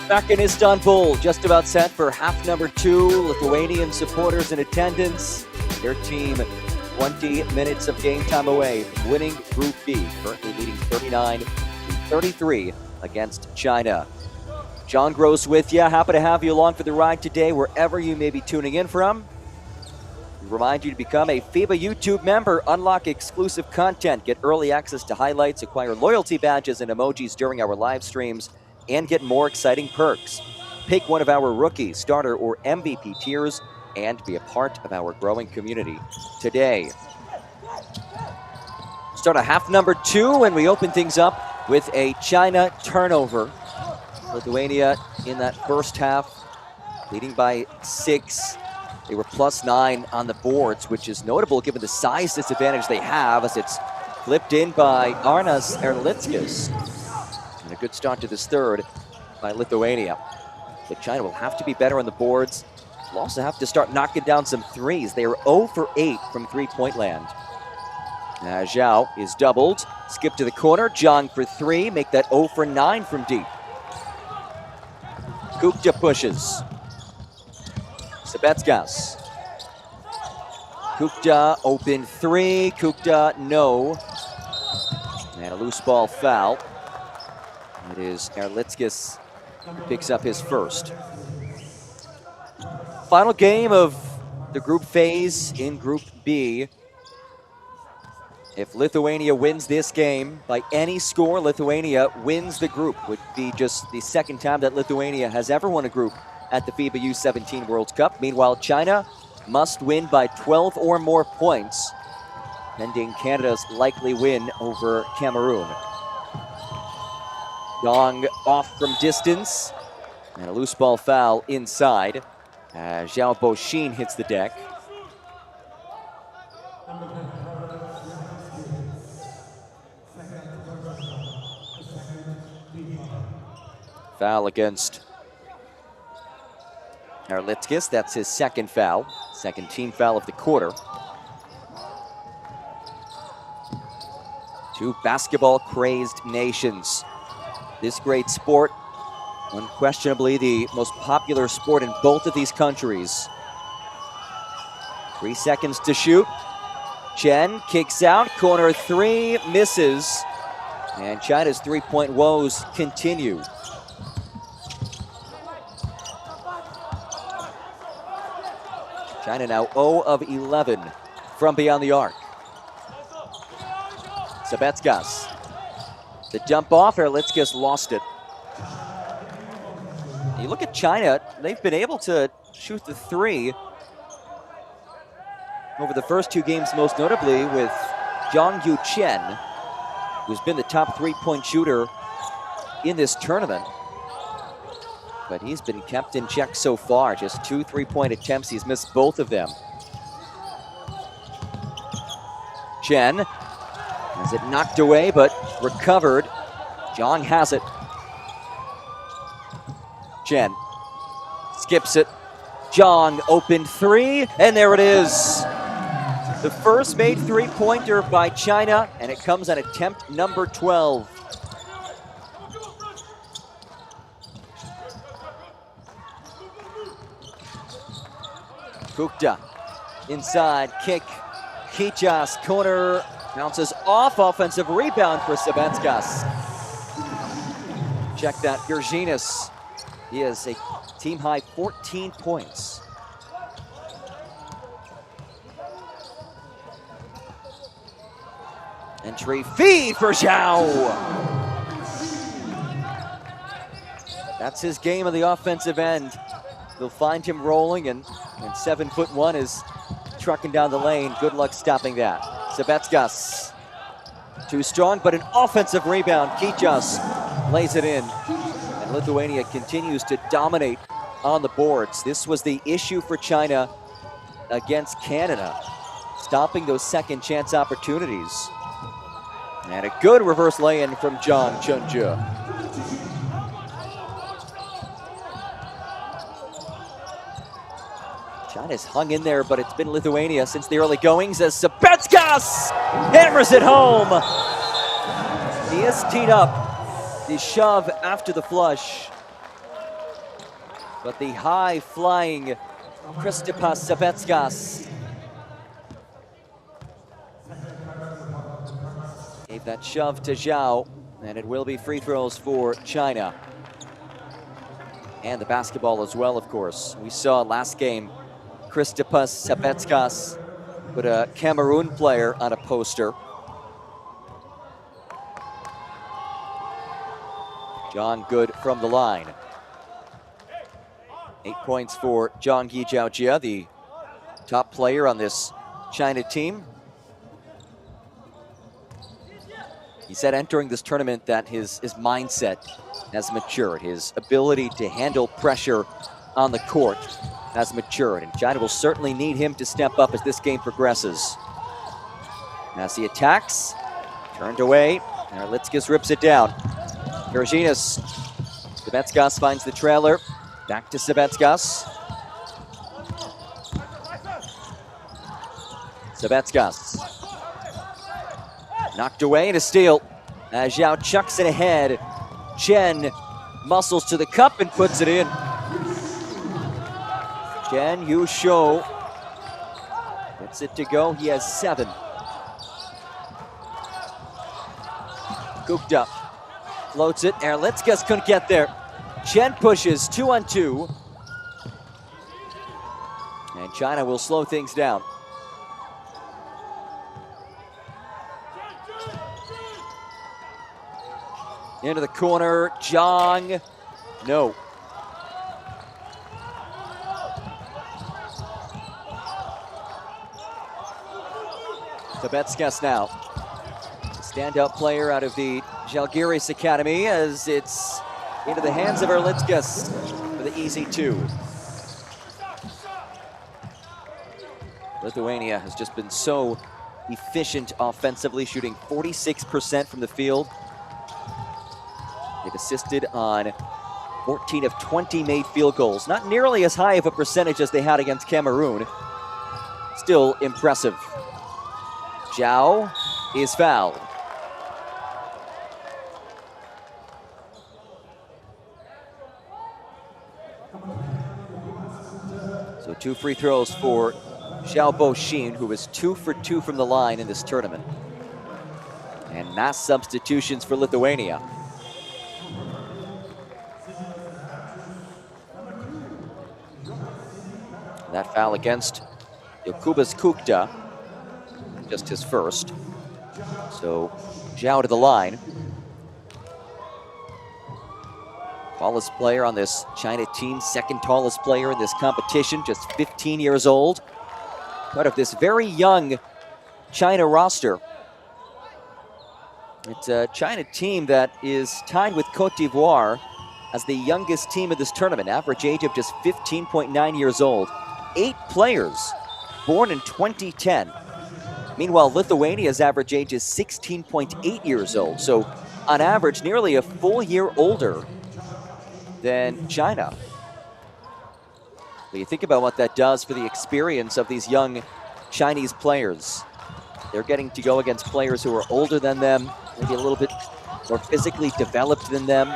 Back in Istanbul, just about set for half number 2. Lithuanian supporters in attendance. Their team 20 minutes of game time away from winning Group B, currently leading 39-33 against China. John Gross with you. Happy to have you along for the ride today, wherever you may be tuning in from. We remind you to become a FIBA YouTube member, unlock exclusive content, get early access to highlights, acquire loyalty badges and emojis during our live streams, and get more exciting perks. Pick one of our rookie, starter, or MVP tiers and be a part of our growing community today. Start a half number 2, and we open things up with a China turnover. Lithuania in that first half, leading by 6. They were +9 on the boards, which is notable given the size disadvantage they have, as it's flipped in by Arnas Erlitskis. And a good start to this third by Lithuania. But China will have to be better on the boards. They'll also have to start knocking down some threes. They are 0 for 8 from three-point land. Zhao is doubled. Skip to the corner. Zhang for 3. Make that 0 for 9 from deep. Gupta pushes. Sabetskas. Gupta open 3. Gupta no. And a loose ball foul. It is Erlitskis who picks up his first. Final game of the group phase in Group B. If Lithuania wins this game by any score, Lithuania wins the group. Would be just the second time that Lithuania has ever won a group at the FIBA U17 World Cup. Meanwhile, China must win by 12 or more points, pending Canada's likely win over Cameroon. Dong off from distance, and a loose ball foul inside. Zhao Boxin hits the deck. Foul against Erlitskis. That's his second foul. Second team foul of the quarter. Two basketball-crazed nations. This great sport, unquestionably the most popular sport in both of these countries. 3 seconds to shoot. Chen kicks out, corner 3, misses. And China's three-point woes continue. China now 0 of 11 from beyond the arc. Sabetskas. The jump off, Erlitskis lost it. You look at China, they've been able to shoot the 3 over the first 2 games, most notably with Zhang Yuchen, who's been the top three-point shooter in this tournament. But he's been kept in check so far. Just 2 3-point attempts. He's missed both of them. Chen has it knocked away, but recovered. Zhang has it. Chen skips it. Zhang open 3, and there it is. The first made three-pointer by China, and it comes on attempt number 12. Gupta inside, kick, Kichas, corner, bounces off, offensive rebound for Sabetskas. Check that, Virginis. He has a team-high 14 points. Entry feed for Zhao. That's his game on the offensive end. They'll find him rolling, and 7'1" is trucking down the lane. Good luck stopping that. Sabetskas, too strong, but an offensive rebound. Kichas lays it in, and Lithuania continues to dominate on the boards. This was the issue for China against Canada, stopping those second chance opportunities. And a good reverse lay-in from Zhang Chunju. China's hung in there, but it's been Lithuania since the early goings as Sabetskas hammers it home. He is teed up. The shove after the flush. But the high-flying Kristapas Savetskas gave that shove to Zhao, and it will be free throws for China. And the basketball as well, of course. We saw last game Kristapas Savetskas put a Cameroon player on a poster. John Good from the line. 8 points for Zhangyi Zhaojia, the top player on this China team. He said entering this tournament that his mindset has matured. His ability to handle pressure on the court has matured. And China will certainly need him to step up as this game progresses. As he attacks, turned away, and Arlitskas rips it down. Georginas, Savetskas finds the trailer. Back to Savetskas. Savetskas. Knocked away and a steal. As Zhao chucks it ahead. Chen muscles to the cup and puts it in. Chen Yusho gets it to go. He has 7. Gupta floats it. Arlitskas couldn't get there. Chen pushes 2-on-2. And China will slow things down. Into the corner, Zhang, no. Savetskas now. Standout player out of the Žalgiris Academy as it's into the hands of Arlitskas for the easy 2. Lithuania has just been so efficient offensively, shooting 46% from the field. They've assisted on 14 of 20 made field goals. Not nearly as high of a percentage as they had against Cameroon. Still impressive. Zhao is fouled. So 2 free throws for Xiao Boxin, who was 2 for 2 from the line in this tournament. And mass substitutions for Lithuania. That foul against Jokubas Kukta, just his first. So Zhao to the line. Tallest player on this China team, second tallest player in this competition, just 15 years old. Part of this very young China roster. It's a China team that is tied with Cote d'Ivoire as the youngest team of this tournament. Average age of just 15.9 years old. 8 players born in 2010. Meanwhile, Lithuania's average age is 16.8 years old. So on average, nearly a full year older than China. But you think about what that does for the experience of these young Chinese players. They're getting to go against players who are older than them, maybe a little bit more physically developed than them.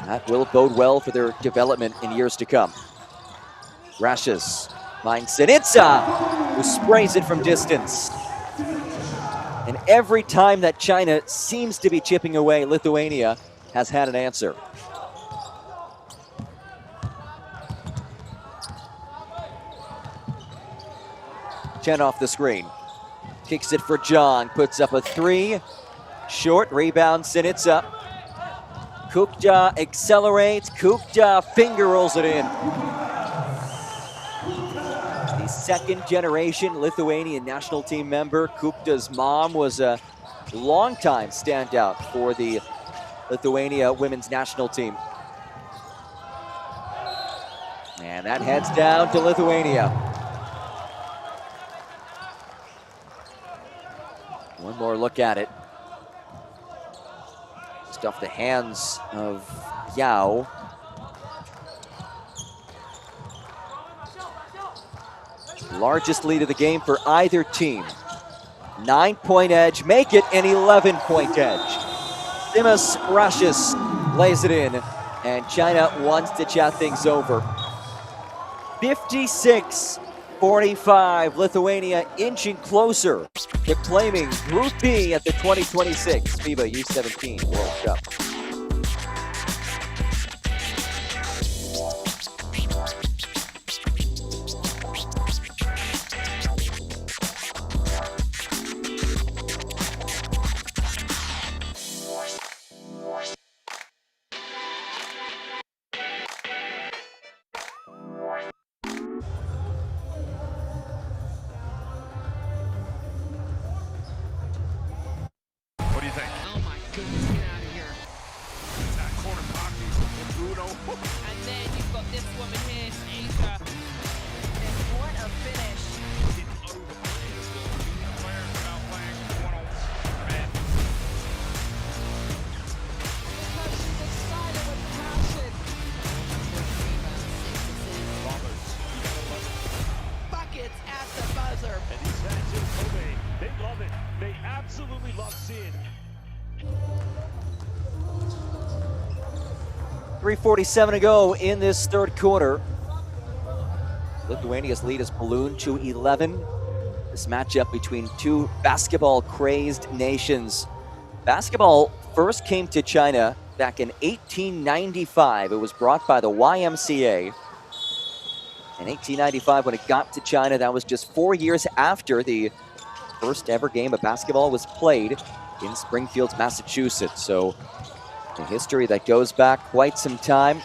That will bode well for their development in years to come. Rashes finds Sinitsa, who sprays it from distance. And every time that China seems to be chipping away, Lithuania has had an answer. Chen off the screen. Kicks it for John, puts up a 3. Short rebound, Sinitsa. Kukta accelerates, Kukta finger rolls it in. The second generation Lithuanian national team member. Kukta's mom was a longtime standout for the Lithuania women's national team. And that heads down to Lithuania. One more look at it. Just off the hands of Yao. Largest lead of the game for either team. 9-point edge, make it an 11-point edge. Simas Rashes lays it in, and China wants to chat things over. 56-45, Lithuania inching closer to claiming Group B at the 2026 FIBA U17 World Cup. What do you think? Oh my goodness, get out of here. That corner pocket from Bruno. And then you've got this woman here, Asia. And what a finish. It's over. Players now playing one-on-one. Because she's excited with passion. Buckets at the buzzer. And these fans in Kobe, they love it. They absolutely love seeing 3:47 to go in this third quarter. Lithuania's lead is ballooned to 11. This matchup between two basketball-crazed nations. Basketball first came to China back in 1895. It was brought by the YMCA. In 1895, when it got to China, that was just 4 years after the first ever game of basketball was played in Springfield, Massachusetts. So a history that goes back quite some time.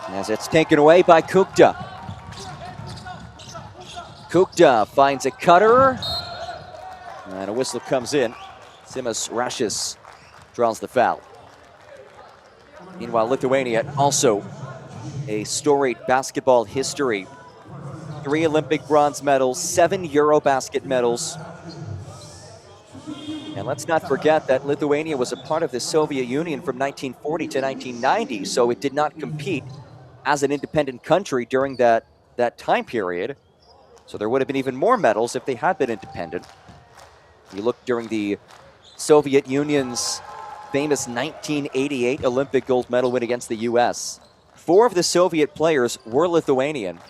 As it's taken away by Kukta. Kukta finds a cutter. And a whistle comes in. Simas Rashis draws the foul. Meanwhile, Lithuania also a storied basketball history. 3 Olympic bronze medals, 7 Eurobasket medals. And let's not forget that Lithuania was a part of the Soviet Union from 1940 to 1990, so it did not compete as an independent country during that time period. So there would have been even more medals if they had been independent. You look during the Soviet Union's famous 1988 Olympic gold medal win against the US. 4 of the Soviet players were Lithuanian.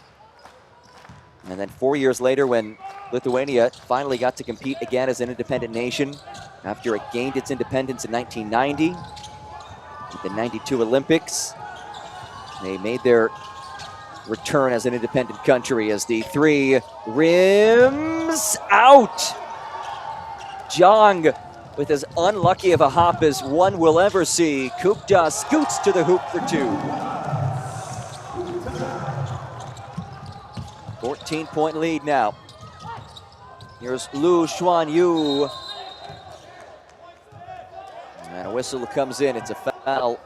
And then 4 years later, when Lithuania finally got to compete again as an independent nation, after it gained its independence in 1990, at the 92 Olympics, they made their return as an independent country as the 3 rims out. Zhang with as unlucky of a hop as one will ever see. Kukta scoots to the hoop for 2. 14-point lead now. Here's Lu Xuanyu. And a whistle comes in. It's a foul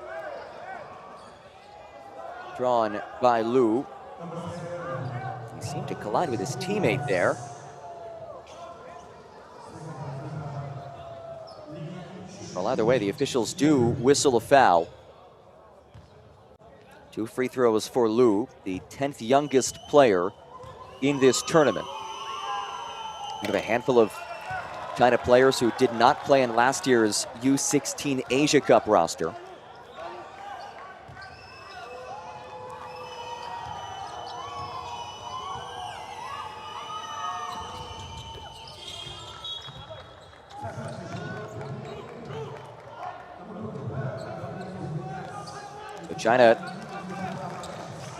drawn by Lu. He seemed to collide with his teammate there. Well, either way, the officials do whistle a foul. 2 free throws for Lu, the 10th youngest player in this tournament. We have a handful of China players who did not play in last year's U16 Asia Cup roster. So China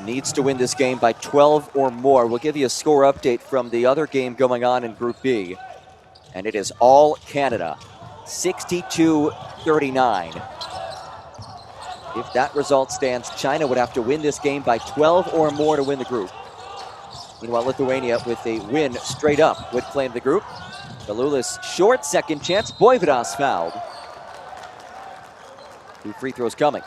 needs to win this game by 12 or more. We'll give you a score update from the other game going on in Group B. And it is all Canada, 62-39. If that result stands, China would have to win this game by 12 or more to win the group. Meanwhile, Lithuania, with a win straight up, would claim the group. Galulis short, second chance. Boividas fouled. 2 free throws coming.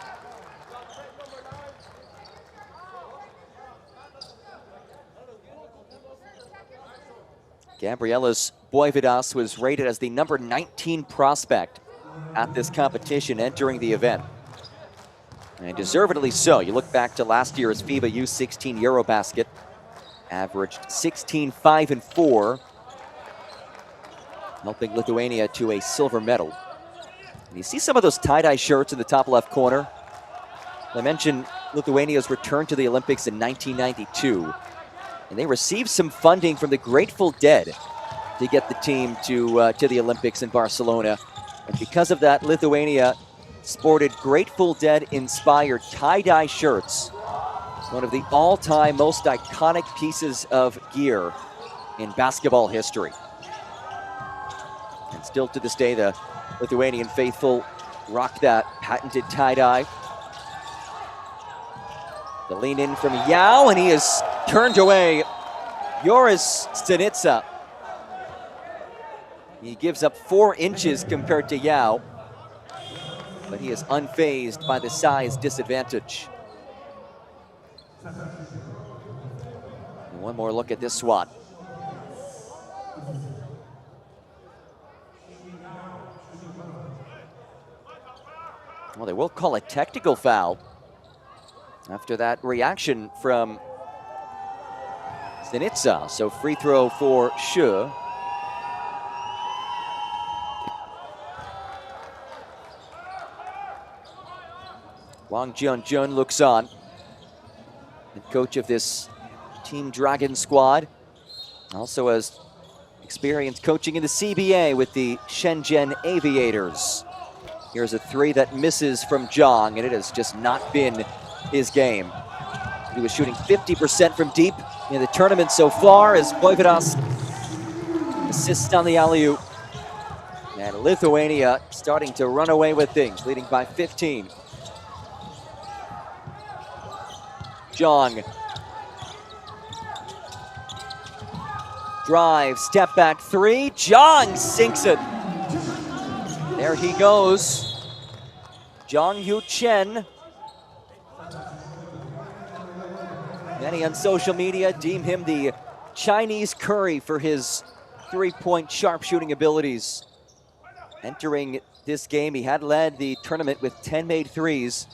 Gabrielas Boividas was rated as the number 19 prospect at this competition entering the event. And deservedly so. You look back to last year's FIBA U16 Eurobasket, averaged 16, 5, and 4, helping Lithuania to a silver medal. And you see some of those tie-dye shirts in the top left corner? I mentioned Lithuania's return to the Olympics in 1992, and they received some funding from the Grateful Dead to get the team to the Olympics in Barcelona. And because of that, Lithuania sported Grateful Dead-inspired tie-dye shirts, one of the all-time most iconic pieces of gear in basketball history. And still to this day, the Lithuanian faithful rock that patented tie-dye. The lean in from Yao, and he is turned away. Joris Stanitsa. He gives up 4 inches compared to Yao, but he is unfazed by the size disadvantage. And one more look at this swat. Well, they will call a technical foul after that reaction from Stanitsa. So free throw for Xu. Wang Jianjun looks on. The coach of this Team Dragon squad. Also has experience coaching in the CBA with the Shenzhen Aviators. Here's a 3 that misses from Zhang, and it has just not been his game. He was shooting 50% from deep in the tournament so far as Voivodas assists on the alley-oop. And Lithuania starting to run away with things, leading by 15. Zhang. Drive, step back 3. Zhang sinks it. There he goes. Zhang Yuchen. Many on social media deem him the Chinese Curry for his three-point sharpshooting abilities. Entering this game, he had led the tournament with 10 made threes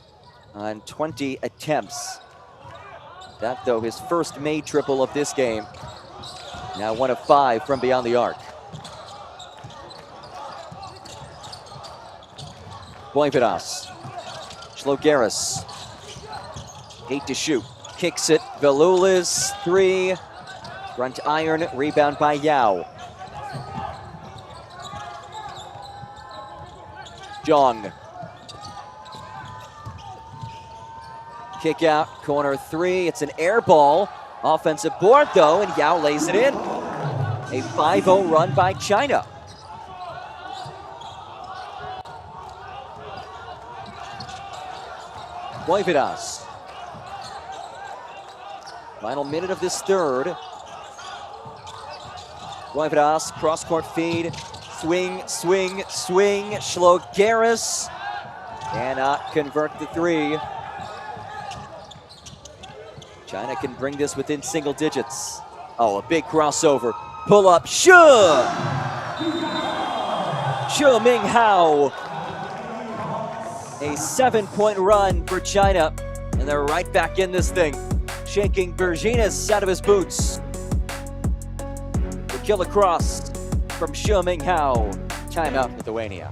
on 20 attempts. That, though, his first made triple of this game. Now 1 of 5 from beyond the arc. Voivodas. Shlogeris. 8 to shoot. Kicks it. Velulis. 3. Front iron. Rebound by Yao. Zhang. Kick out. Corner 3. It's an air ball. Offensive board, though, and Yao lays it in. A 5-0 run by China. Voivodas. Final minute of this third. Voivodas, cross-court feed. Swing, swing, swing. Shlogeris cannot convert the 3. China can bring this within single digits. Oh, a big crossover. Pull up, Xu Minghao. A 7-point run for China, and they're right back in this thing. Shaking Berginas out of his boots. The kill across from Xu Minghao. Timeout, Lithuania.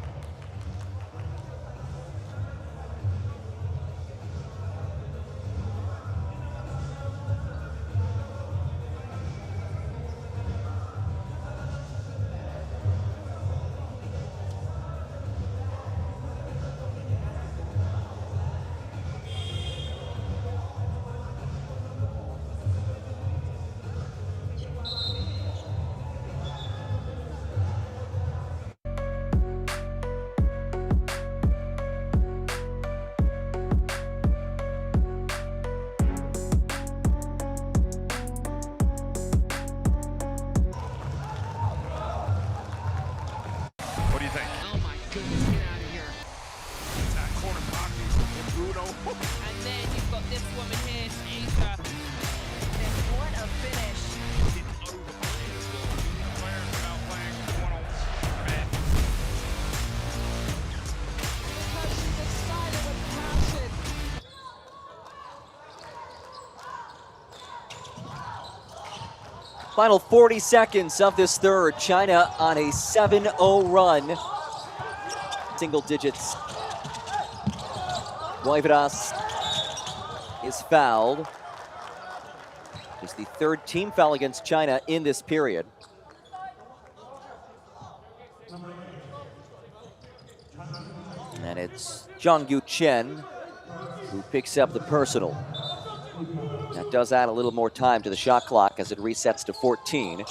And then you've got this woman here, Asia. And what a finish. Because she's excited with passion. Final 40 seconds of this third. China on a 7-0 run. Single digits. Voivodas is fouled. It's the third team foul against China in this period. And it's Zhangyu Chen who picks up the personal. That does add a little more time to the shot clock as it resets to 14.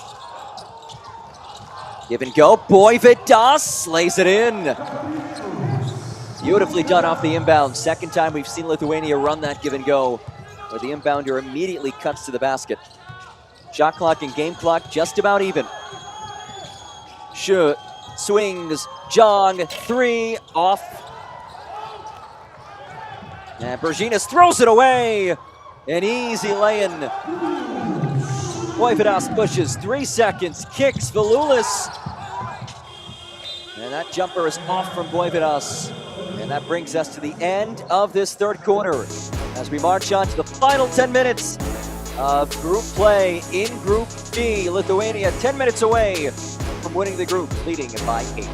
Give and go, Boividas lays it in. Beautifully done off the inbound. Second time we've seen Lithuania run that give and go, where the inbounder immediately cuts to the basket. Shot clock and game clock just about even. Shu swings, Zhang, three, off. And Berginas throws it away. An easy lay-in. Boividas pushes, 3 seconds, kicks Valulis. And that jumper is off from Boividas. And that brings us to the end of this third quarter as we march on to the final 10 minutes of group play in Group B. Lithuania 10 minutes away from winning the group, leading by 8.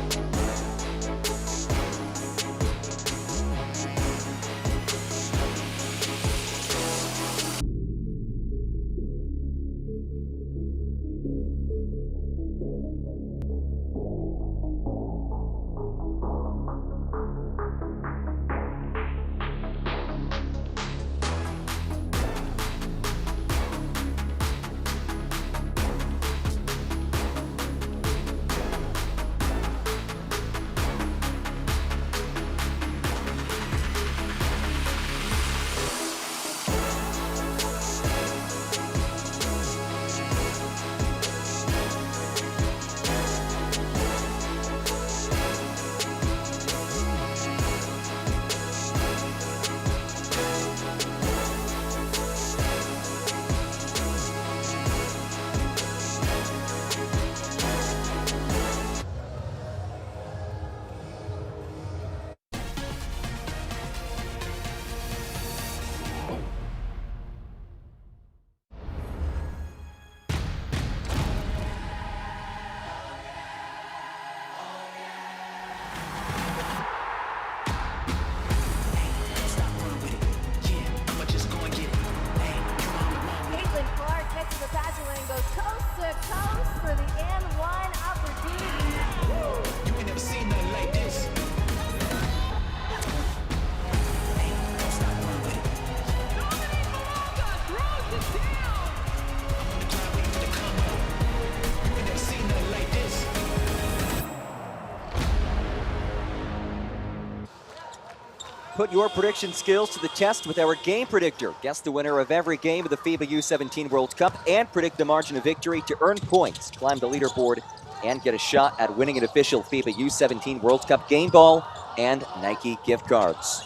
Put your prediction skills to the test with our game predictor. Guess the winner of every game of the FIBA U17 World Cup and predict the margin of victory to earn points, climb the leaderboard, and get a shot at winning an official FIBA U17 World Cup game ball and Nike gift cards.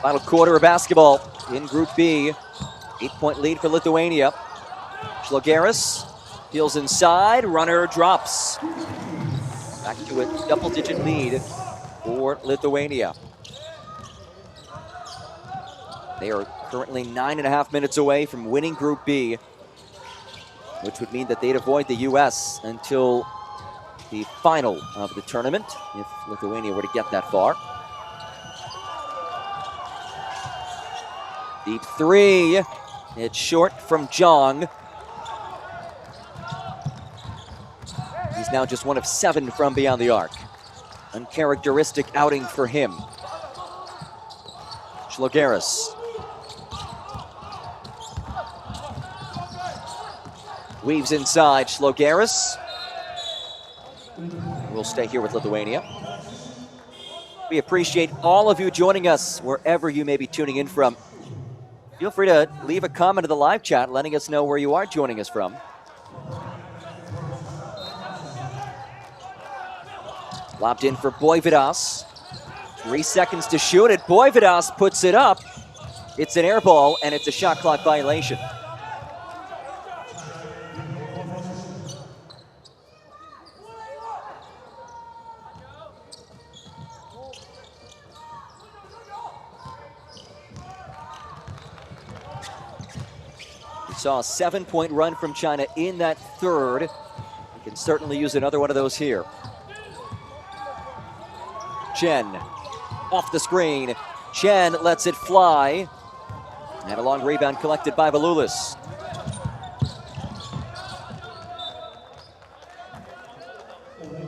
Final quarter of basketball in Group B. 8-point lead for Lithuania. Žalgiris peels inside, runner drops. Back to a double-digit lead for Lithuania. They are currently 9.5 minutes away from winning Group B, which would mean that they'd avoid the U.S. until the final of the tournament, if Lithuania were to get that far. Deep three, it's short from Zhang. He's now just 1 of 7 from beyond the arc. Uncharacteristic outing for him. Žalgiris. Weaves inside, Žalgiris. We'll stay here with Lithuania. We appreciate all of you joining us wherever you may be tuning in from. Feel free to leave a comment in the live chat letting us know where you are joining us from. Lobbed in for Boividas. 3 seconds to shoot it. Boividas puts it up. It's an air ball, and it's a shot clock violation. We saw a 7-point run from China in that third. We can certainly use another one of those here. Chen off the screen. Chen lets it fly. And a long rebound collected by Valulis.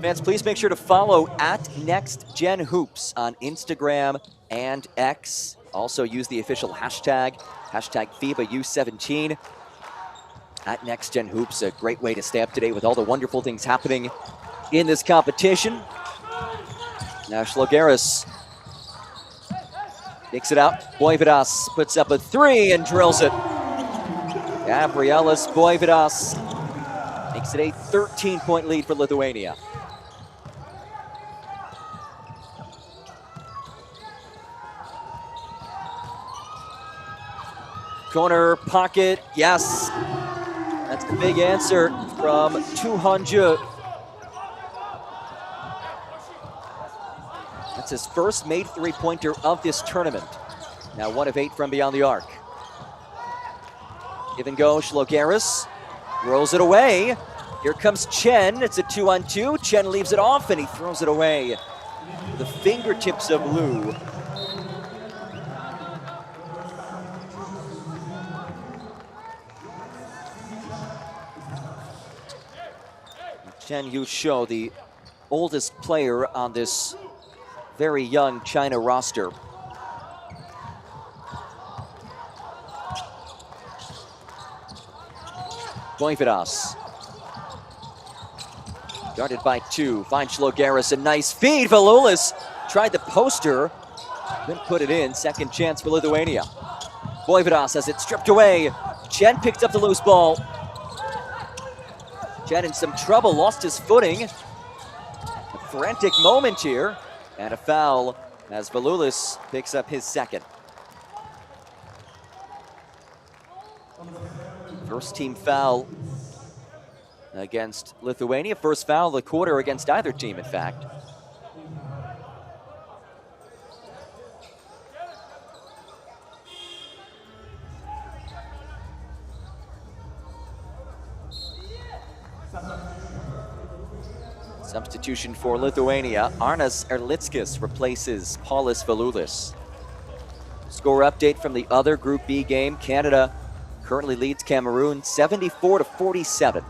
Fans, please make sure to follow @NextGenHoops on Instagram and X. Also use the official hashtag FIBA U17. @NextGenHoops, a great way to stay up to date with all the wonderful things happening in this competition. Now Shlogeris kicks it out. Boividas puts up a 3 and drills it. Gabrielis Boividas makes it a 13-point lead for Lithuania. Corner pocket, yes. That's the big answer from Tuhanje. That's his first made three-pointer of this tournament. Now 1 of 8 from beyond the arc. Give and go, Shlogeris rolls it away. Here comes Chen, it's a 2-on-2. Chen leaves it off and he throws it away. The fingertips of Liu. Chen Yushou, the oldest player on this very young China roster. Boividas. Guarded by 2, finds Shlogeris, a nice feed. Valulis tried the poster, couldn't put it in. Second chance for Lithuania. Boividas has it stripped away. Chen picked up the loose ball. Chen in some trouble, lost his footing. A frantic moment here, and a foul as Valulis picks up his second. First team foul against Lithuania. First foul of the quarter against either team, in fact. Substitution for Lithuania. Arnas Erlickis replaces Paulius Valulis. Score update from the other Group B game. Canada currently leads Cameroon 74-47.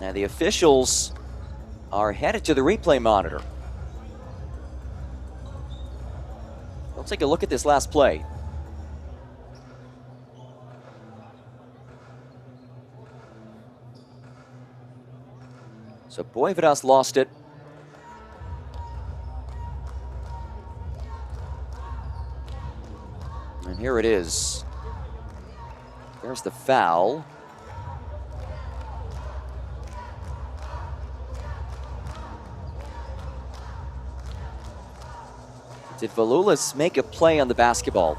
And the officials are headed to the replay monitor. Let's take a look at this last play. So Boividas lost it. And here it is. There's the foul. Did Valulis make a play on the basketball?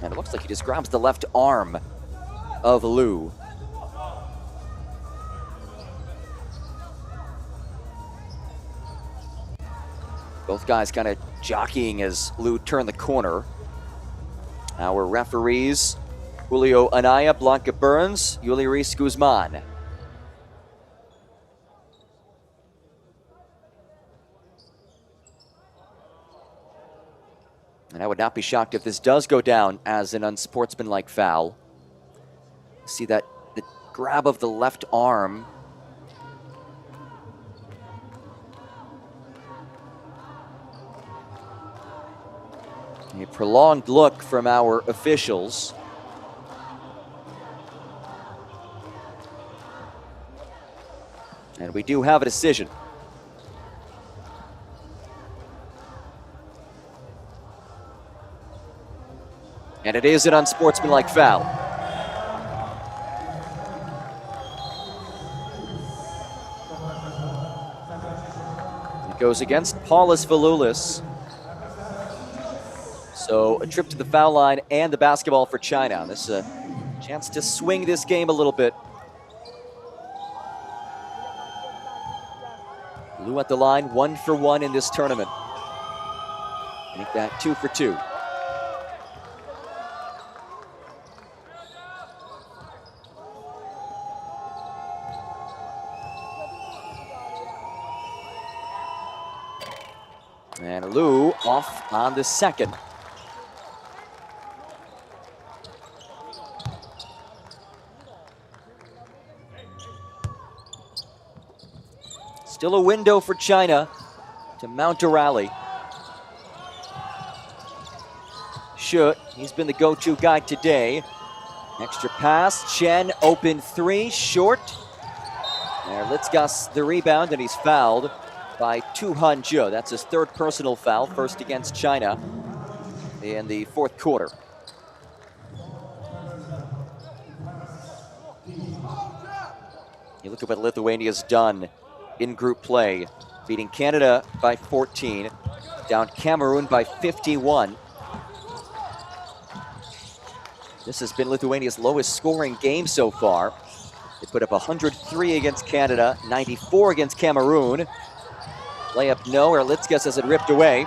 And it looks like he just grabs the left arm of Liu. Both guys kind of jockeying as Liu turned the corner. Our referees, Julio Anaya, Blanca Burns, Yuli Reese Guzman. And I would not be shocked if this does go down as an unsportsmanlike foul. See that the grab of the left arm. A prolonged look from our officials. And we do have a decision. And it is an unsportsmanlike foul. It goes against Paulius Valulis. So a trip to the foul line and the basketball for China. This is a chance to swing this game a little bit. Liu at the line, 1 for 1 in this tournament. Make that 2 for 2. And Liu off on the second. Still a window for China to mount a rally. Shi, he's been the go-to guy today. Extra pass, Chen, open three, short. Erlitzkas the rebound, and he's fouled by Tu Han-ju. That's his third personal foul, first against China in the fourth quarter. You look at what Lithuania's done in group play, beating Canada by 14, down Cameroon by 51. This has been Lithuania's lowest scoring game so far. They put up 103 against Canada, 94 against Cameroon. Layup no, Erlitzkas has it ripped away.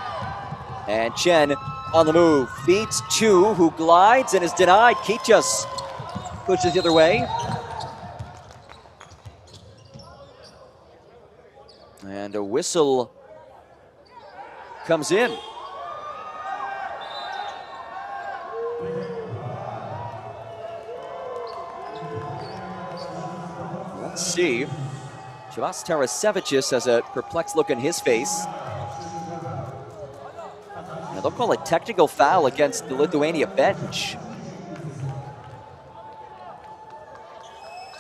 And Chen on the move, feeds Chu, who glides and is denied. Kichas pushes the other way. And a whistle comes in. Let's see. Chivas Tarasevic has a perplexed look on his face. Now they'll call a technical foul against the Lithuania bench.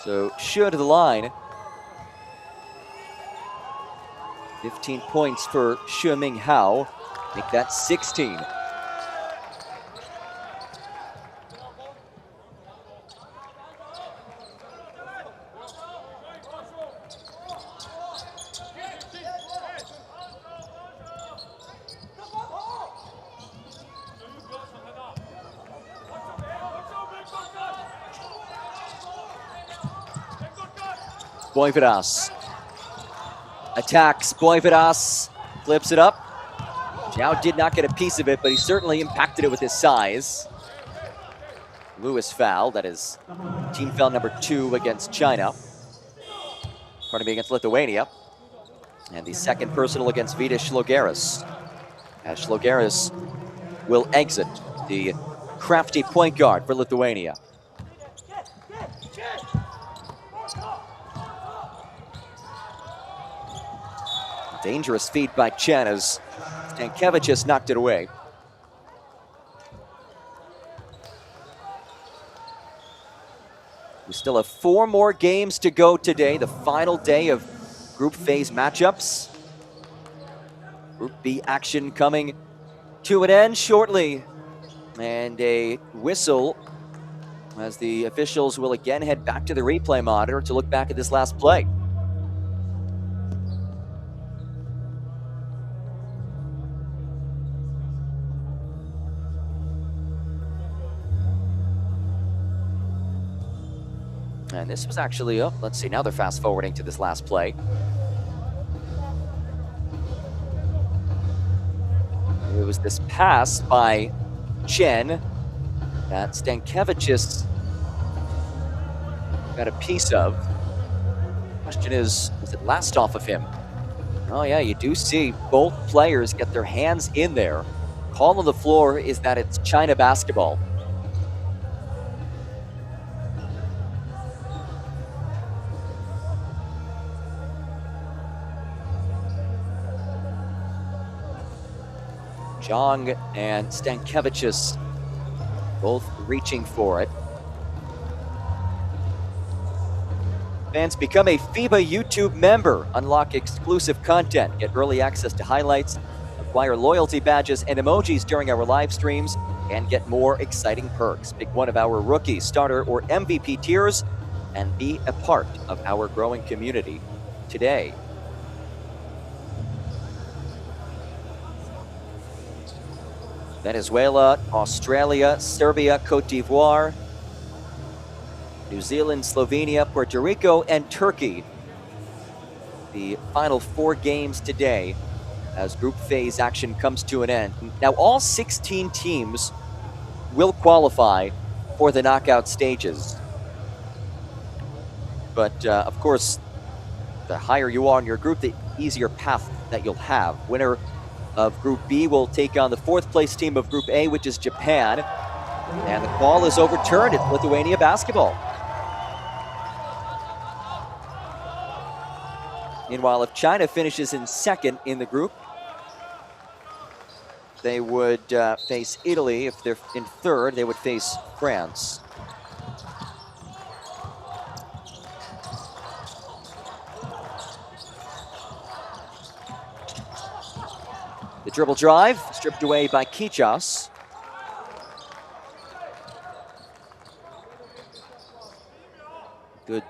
So Shi to the line. 15 points for Shi Ming Hao. Make that 16. Boividas attacks. Boividas flips it up. Zhao did not get a piece of it, but he certainly impacted it with his size. Lewis foul. That is team foul number 2 against China. Pardon me, against Lithuania. And the second personal against Vitas Šlogeris. As Šlogeris will exit, the crafty point guard for Lithuania. Dangerous feed by Chen as Stankiewicz has knocked it away. We still have 4 more games to go today, the final day of group phase matchups. Group B action coming to an end shortly. And a whistle as the officials will again head back to the replay monitor to look back at this last play. And this was actually, let's see, now they're fast forwarding to this last play. It was this pass by Chen that Stankiewicz got a piece of. Question is, was it last off of him? Oh yeah, you do see both players get their hands in there. Call on the floor is that it's China basketball. Zhang and Stankiewicz both reaching for it. Fans, become a FIBA YouTube member. Unlock exclusive content. Get early access to highlights. Acquire loyalty badges and emojis during our live streams. And get more exciting perks. Pick one of our rookie, starter, or MVP tiers and be a part of our growing community today. Venezuela, Australia, Serbia, Cote d'Ivoire, New Zealand, Slovenia, Puerto Rico, and Turkey. The final 4 games today as group phase action comes to an end. Now, all 16 teams will qualify for the knockout stages. But, of course, the higher you are in your group, the easier path that you'll have. Winner of Group B will take on the 4th place team of Group A, which is Japan. And the call is overturned. It's Lithuania basketball. Meanwhile, if China finishes in 2nd in the group, they would face Italy. If they're in 3rd, they would face France. The dribble drive, stripped away by Kichas. Good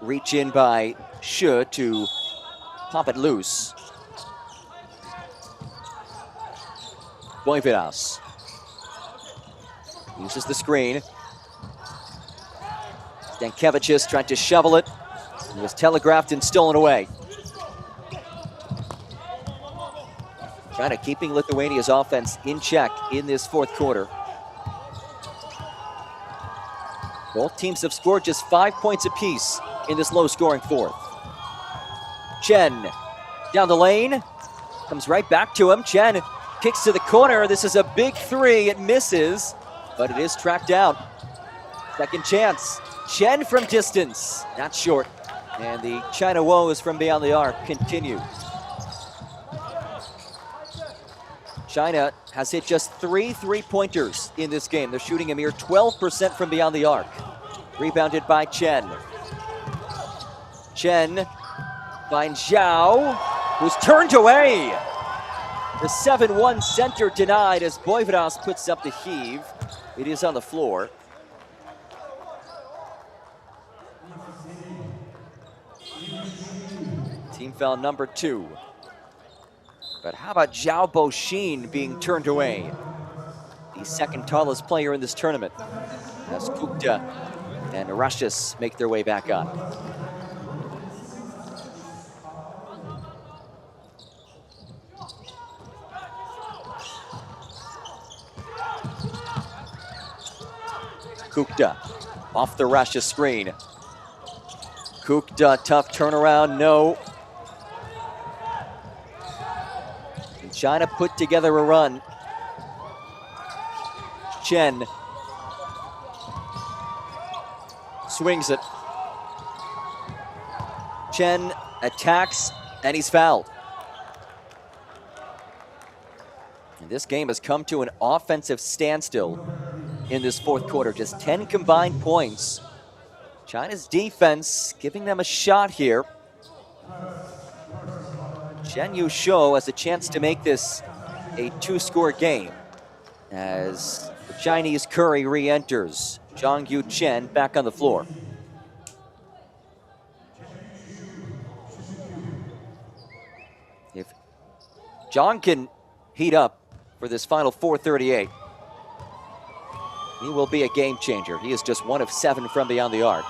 reach in by Shu to pop it loose. Boividas uses the screen. Stankevichus tried to shovel it. It was telegraphed and stolen away. China keeping Lithuania's offense in check in this 4th quarter. Both teams have scored just 5 points apiece in this low-scoring 4th. Chen down the lane, comes right back to him. Chen kicks to the corner. This is a big 3. It misses, but it is tracked down. Second chance. Chen from distance, not short. And the China woes from beyond the arc continue. China has hit just 3 3-pointers in this game. They're shooting a mere 12% from beyond the arc. Rebounded by Chen. Chen finds Zhao, who's turned away. The 7-1 center denied as Boividas puts up the heave. It is on the floor. Team foul number 2. But how about Zhao Boxin being turned away? The 2nd tallest player in this tournament. As Kukta and Russias make their way back on. Kukta off the Russias screen. Kukta, tough turnaround, no. And China put together a run. Chen swings it. Chen attacks, and he's fouled. And this game has come to an offensive standstill in this 4th quarter. Just 10 combined points. China's defense giving them a shot here. Chen Yusho has a chance to make this a 2-score game as the Chinese Curry re-enters. Zhang Yu Chen back on the floor. If Zhang can heat up for this final 4:38, he will be a game changer. He is just 1 of 7 from beyond the arc.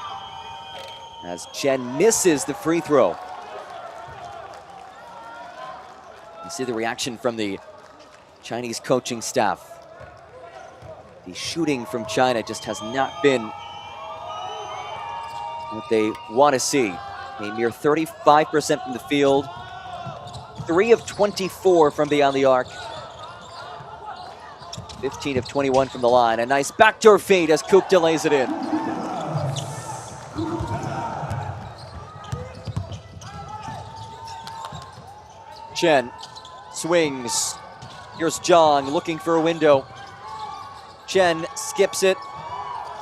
As Chen misses the free throw. You see the reaction from the Chinese coaching staff. The shooting from China just has not been what they want to see. A mere 35% from the field. 3 of 24 from beyond the arc. 15 of 21 from the line. A nice backdoor feed as Kukta lays it in. Chen swings. Here's Zhang looking for a window. Chen skips it.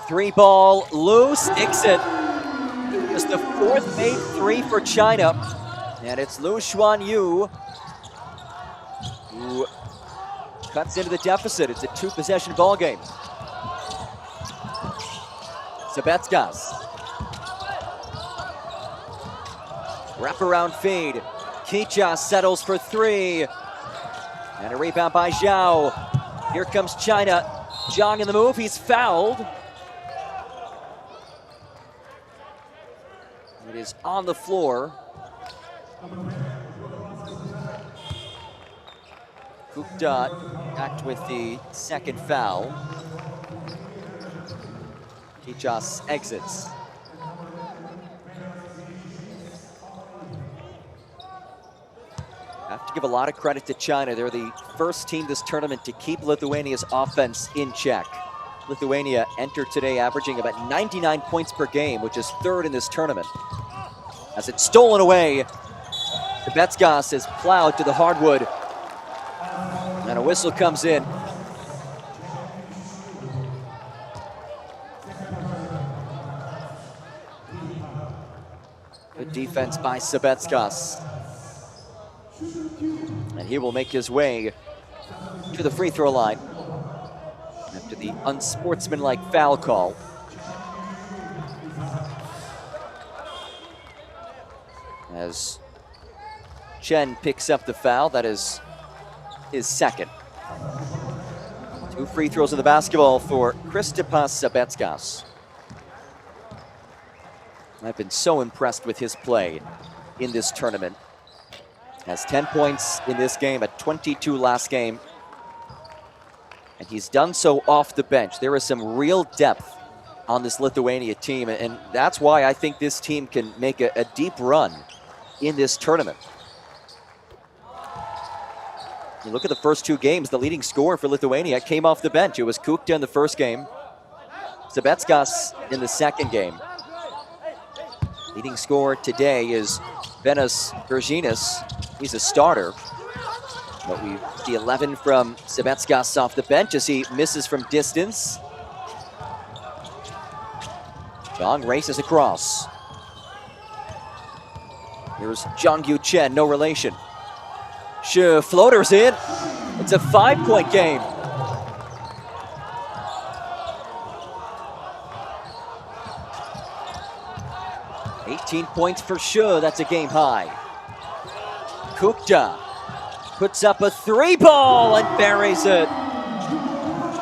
3-ball loose. Ixit. Just the 4th made 3 for China. And it's Lu Xuanyu who cuts into the deficit. It's a 2-possession ball game. Sabetskas. Wraparound fade. Kicha settles for 3. And a rebound by Zhao. Here comes China. Zhang in the move. He's fouled. It is on the floor. Kukta backed with the 2nd foul. Kichas exits. have to give a lot of credit to China. They're the first team this tournament to keep Lithuania's offense in check. Lithuania entered today averaging about 99 points per game, which is third in this tournament. As it's stolen away, Sabetskas is plowed to the hardwood. And a whistle comes in. Good defense by Sabetskas. And he will make his way to the free throw line after the unsportsmanlike foul call. As Chen picks up the foul, that is his second. 2 free throws in the basketball for Kristapas Sabetskas. I've been so impressed with his play in this tournament. Has 10 points in this game, at 22 last game. And he's done so off the bench. There is some real depth on this Lithuania team, and that's why I think this team can make a deep run in this tournament. You look at the first 2 games, the leading scorer for Lithuania came off the bench. It was Kukta in the first game, Sabetskas in the second game. Leading scorer today is Benas Virginis. He's a starter. But we see 11 from Sabetskas off the bench as he misses from distance. Zhang races across. Here's Zhangyu Chen, no relation. Shi floaters in. It's a 5-point game. $18 points for Shi, that's a game high. Kukta puts up a 3-ball and buries it.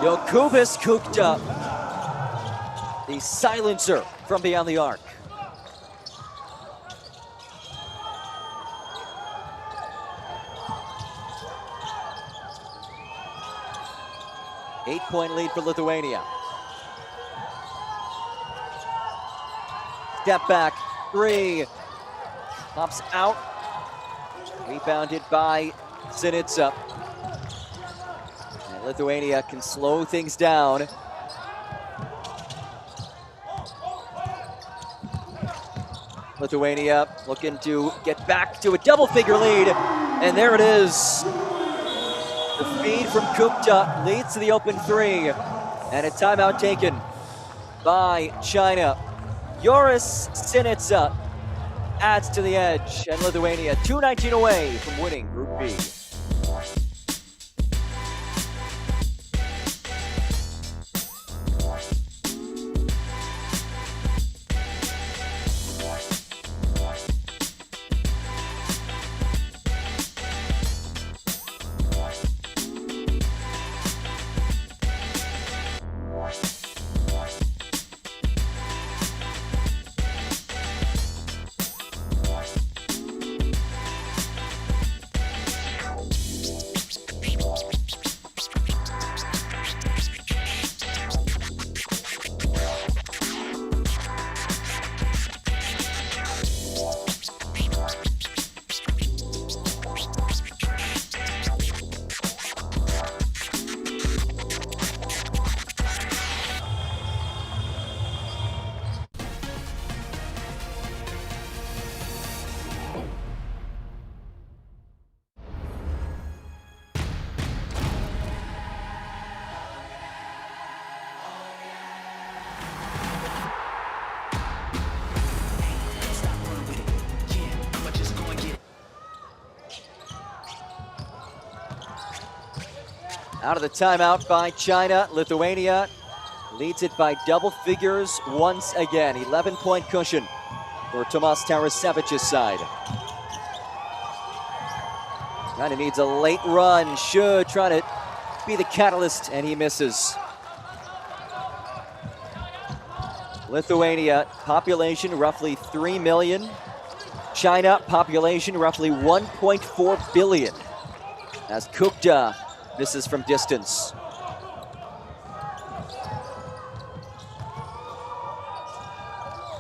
Jokubas Kukta, the silencer from beyond the arc. Eight-point lead for Lithuania. Step back, 3. Pops out. Rebounded by Sinitsa. And Lithuania can slow things down. Lithuania looking to get back to a double-figure lead. And there it is. The feed from Kukta leads to the open 3. And a timeout taken by China. Joris Sinitsa adds to the edge, and Lithuania 2:19 away from winning Group B. Out of the timeout by China, Lithuania leads it by double figures once again. 11-point cushion for Tomas Tarasevic's side. China needs a late run. Should try to be the catalyst, and he misses. Lithuania, population roughly 3 million. China, population roughly 1.4 billion. As Kukta misses from distance.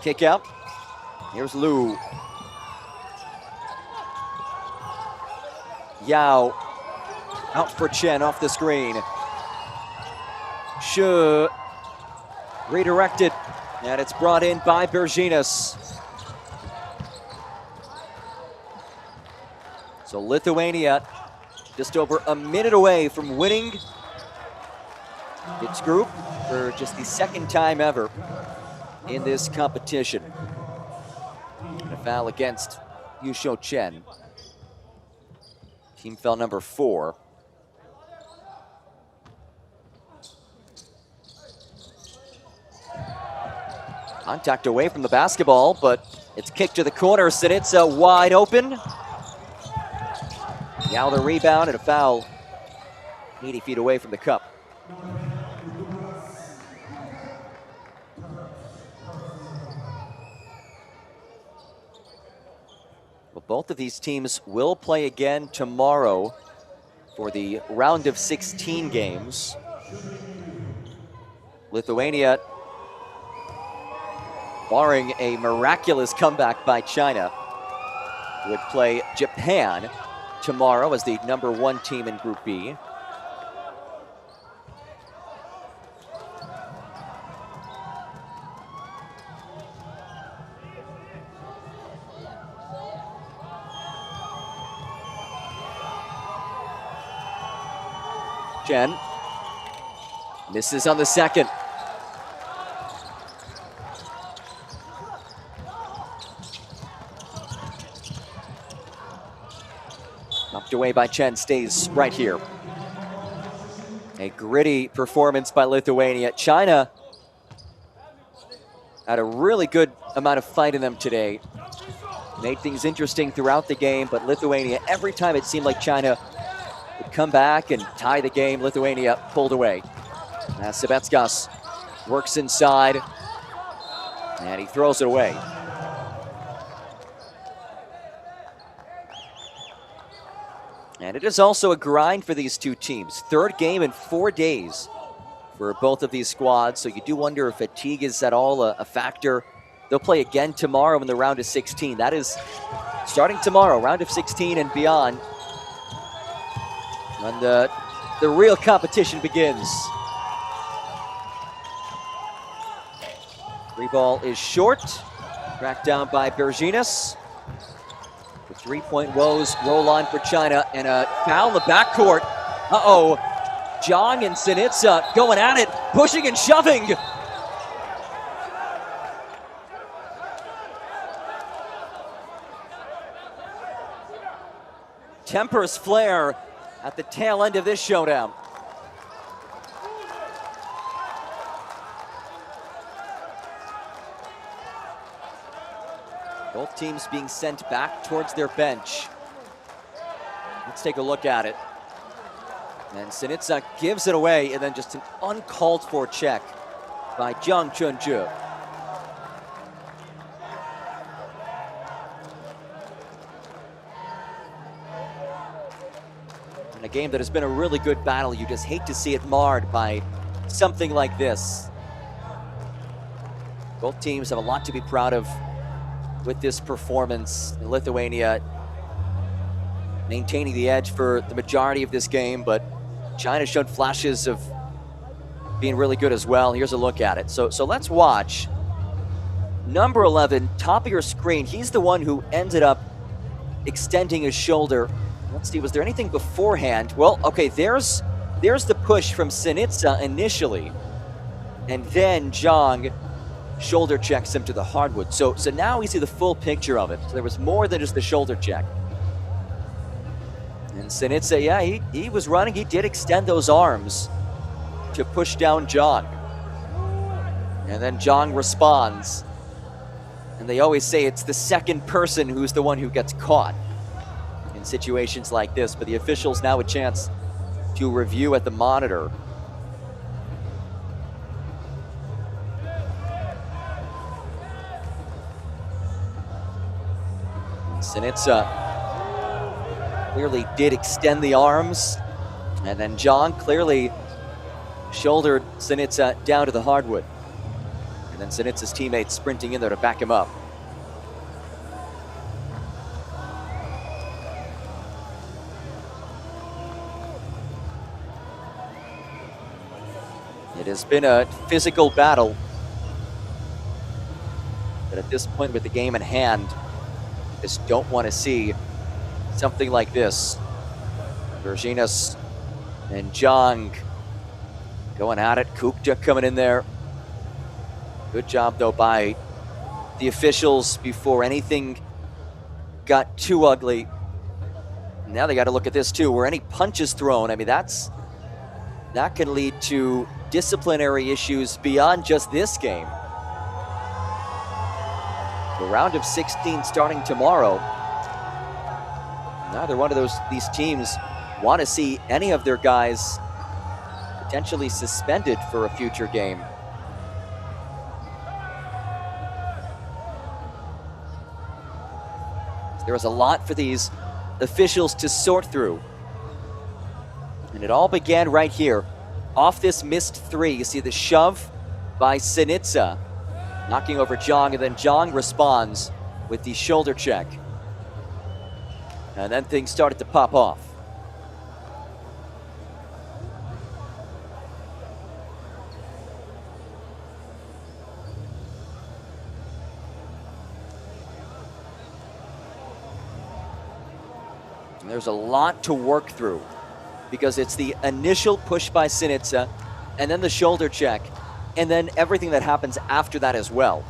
Kick out. Here's Liu. Yao out for Chen off the screen. Shu redirected, and it's brought in by Berginas. So Lithuania just over a minute away from winning its group for just the second time ever in this competition. And a foul against Yusho Chen. Team foul number 4. Contact away from the basketball, but it's kicked to the corner. Sinitsa wide open. Now the rebound and a foul 80 feet away from the cup. Well, both of these teams will play again tomorrow for the round of 16 games. Lithuania, barring a miraculous comeback by China, would play Japan tomorrow as the number 1 team in Group B. Chen misses on the second. Knocked away by Chen, stays right here. A gritty performance by Lithuania. China had a really good amount of fight in them today. Made things interesting throughout the game, but Lithuania, every time it seemed like China would come back and tie the game, Lithuania pulled away. Sabetskas works inside, and he throws it away. And it is also a grind for these two teams. Third game in 4 days for both of these squads, so you do wonder if fatigue is at all a factor. They'll play again tomorrow in the round of 16. That is starting tomorrow, round of 16 and beyond, when the real competition begins. Free ball is short, tracked down by Berginas. The three-point woes roll on for China, and a foul in the backcourt. Uh-oh, Zhang and Sinitsa going at it, pushing and shoving. Tempers flare at the tail end of this showdown. Both teams being sent back towards their bench. Let's take a look at it. And Sinitsa gives it away, and then just an uncalled for check by Zhang Chunju. In a game that has been a really good battle, you just hate to see it marred by something like this. Both teams have a lot to be proud of with this performance. Lithuania maintaining the edge for the majority of this game, but China showed flashes of being really good as well. Here's a look at it. So let's watch. Number 11, top of your screen, he's the one who ended up extending his shoulder. Let's see, was there anything beforehand? Well, okay, there's the push from Sinitsa initially, and then Zhang shoulder checks him to the hardwood. So now we see the full picture of it. So there was more than just the shoulder check. And Sinitsa, yeah, he was running. He did extend those arms to push down Zhang. And then Zhang responds. And they always say it's the second person who's the one who gets caught in situations like this. But the officials now a chance to review at the monitor. Sinitsa clearly did extend the arms, and then Zhang clearly shouldered Sinitsa down to the hardwood. And then Sinitsa's teammates sprinting in there to back him up. It has been a physical battle, but at this point with the game in hand, just don't want to see something like this. Berginas and Jong going at it. Kukta coming in there. Good job, though, by the officials before anything got too ugly. Now they got to look at this, too, where any punches thrown, I mean, that can lead to disciplinary issues beyond just this game. The round of 16 starting tomorrow. Neither one of these teams want to see any of their guys potentially suspended for a future game. There was a lot for these officials to sort through. And it all began right here. Off this missed three, you see the shove by Sinitsa, knocking over Jong, and then Jong responds with the shoulder check. And then things started to pop off. And there's a lot to work through because it's the initial push by Sinitsa, and then the shoulder check, and then everything that happens after that as well.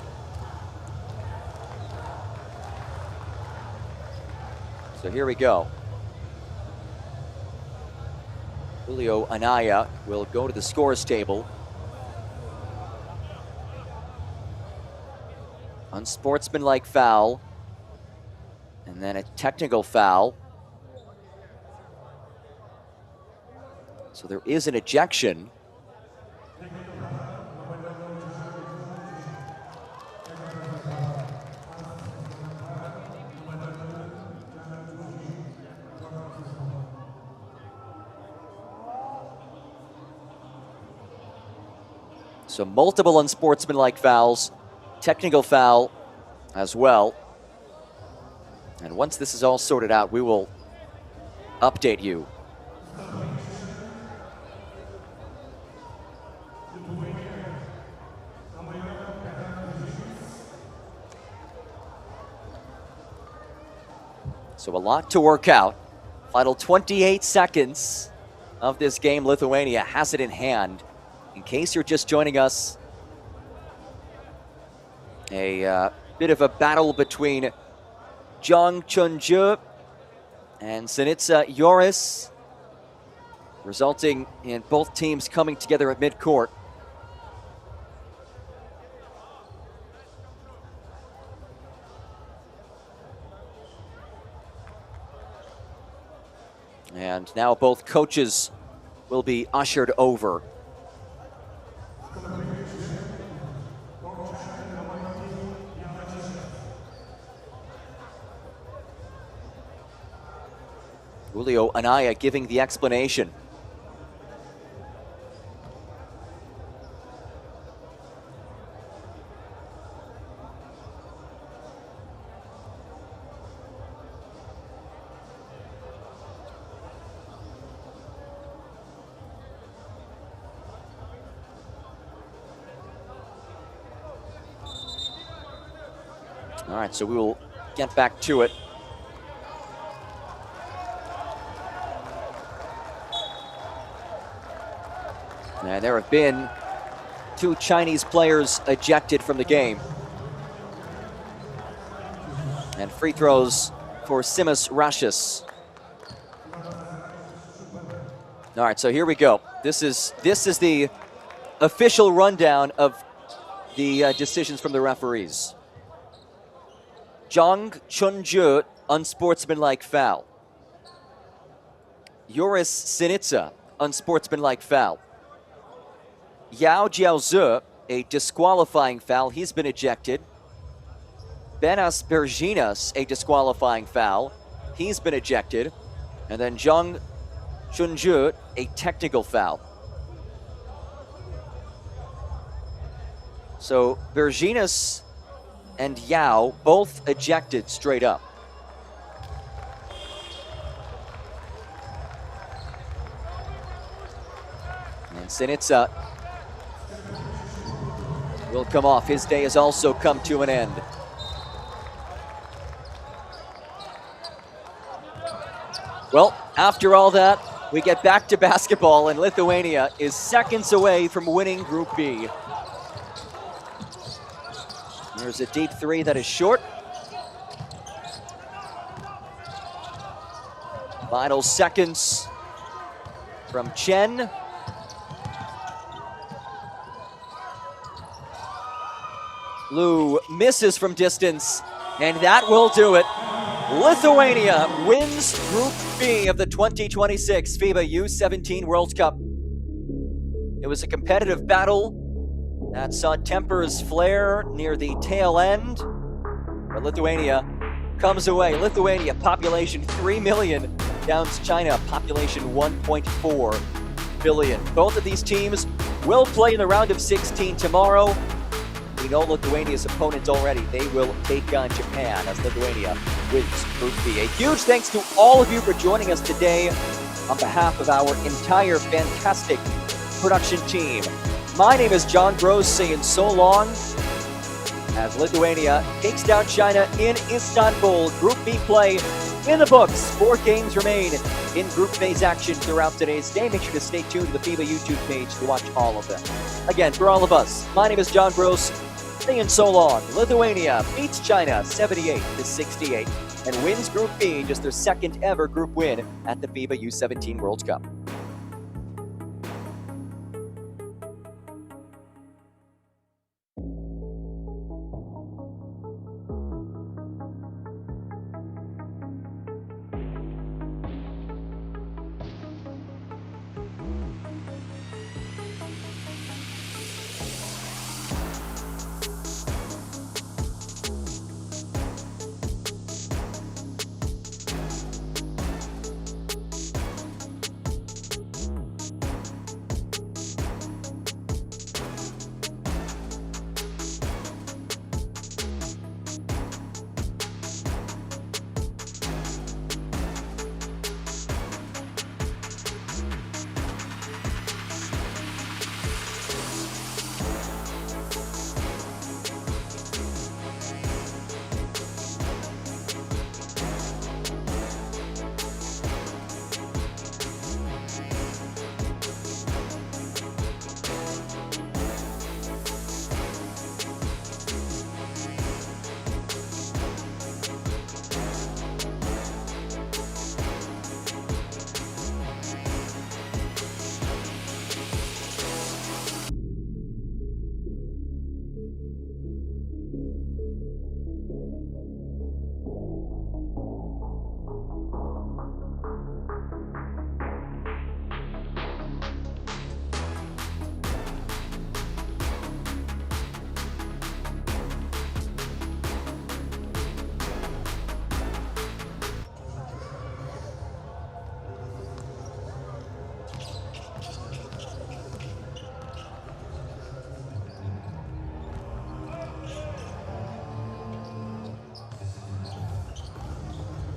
So here we go. Julio Anaya will go to the scores table. Unsportsmanlike foul, and then a technical foul. So there is an ejection. So multiple unsportsmanlike fouls, technical foul as well. And once this is all sorted out, we will update you. So a lot to work out. Final 28 seconds of this game. Lithuania has it in hand. In case you're just joining us, a bit of a battle between Jong Chunju and Sinitsa Joris, resulting in both teams coming together at midcourt. And now both coaches will be ushered over. Julio Anaya giving the explanation. All right, so we will get back to it. And there have been 2 Chinese players ejected from the game. And free throws for Simas Rashis. All right, so here we go. This is the official rundown of the decisions from the referees. Jong Chunju, unsportsmanlike foul. Joris Sinitsa, unsportsmanlike foul. Yao Jiaozi, a disqualifying foul. He's been ejected. Benas Berginas, a disqualifying foul. He's been ejected. And then Jong Chunju, a technical foul. So Berginas and Yao both ejected straight up. And Sinitsa will come off. His day has also come to an end. Well, after all that, we get back to basketball, and Lithuania is seconds away from winning Group B. There's a deep three that is short. Final seconds from Chen. Liu misses from distance, and that will do it. Lithuania wins Group B of the 2026 FIBA U17 World Cup. It was a competitive battle that saw tempers flare near the tail end, but Lithuania comes away. Lithuania, population 3 million, downs China, population 1.4 billion. Both of these teams will play in the round of 16 tomorrow. We know Lithuania's opponents already. They will take on Japan as Lithuania wins Group B. A huge thanks to all of you for joining us today on behalf of our entire fantastic production team. My name is John Gross, saying so long as Lithuania takes down China in Istanbul. Group B play in the books. 4 games remain in group phase action throughout today's day. Make sure to stay tuned to the FIBA YouTube page to watch all of them. Again, for all of us, my name is John Gross, saying so long. Lithuania beats China 78-68 and wins Group B, just their second ever group win at the FIBA U17 World Cup.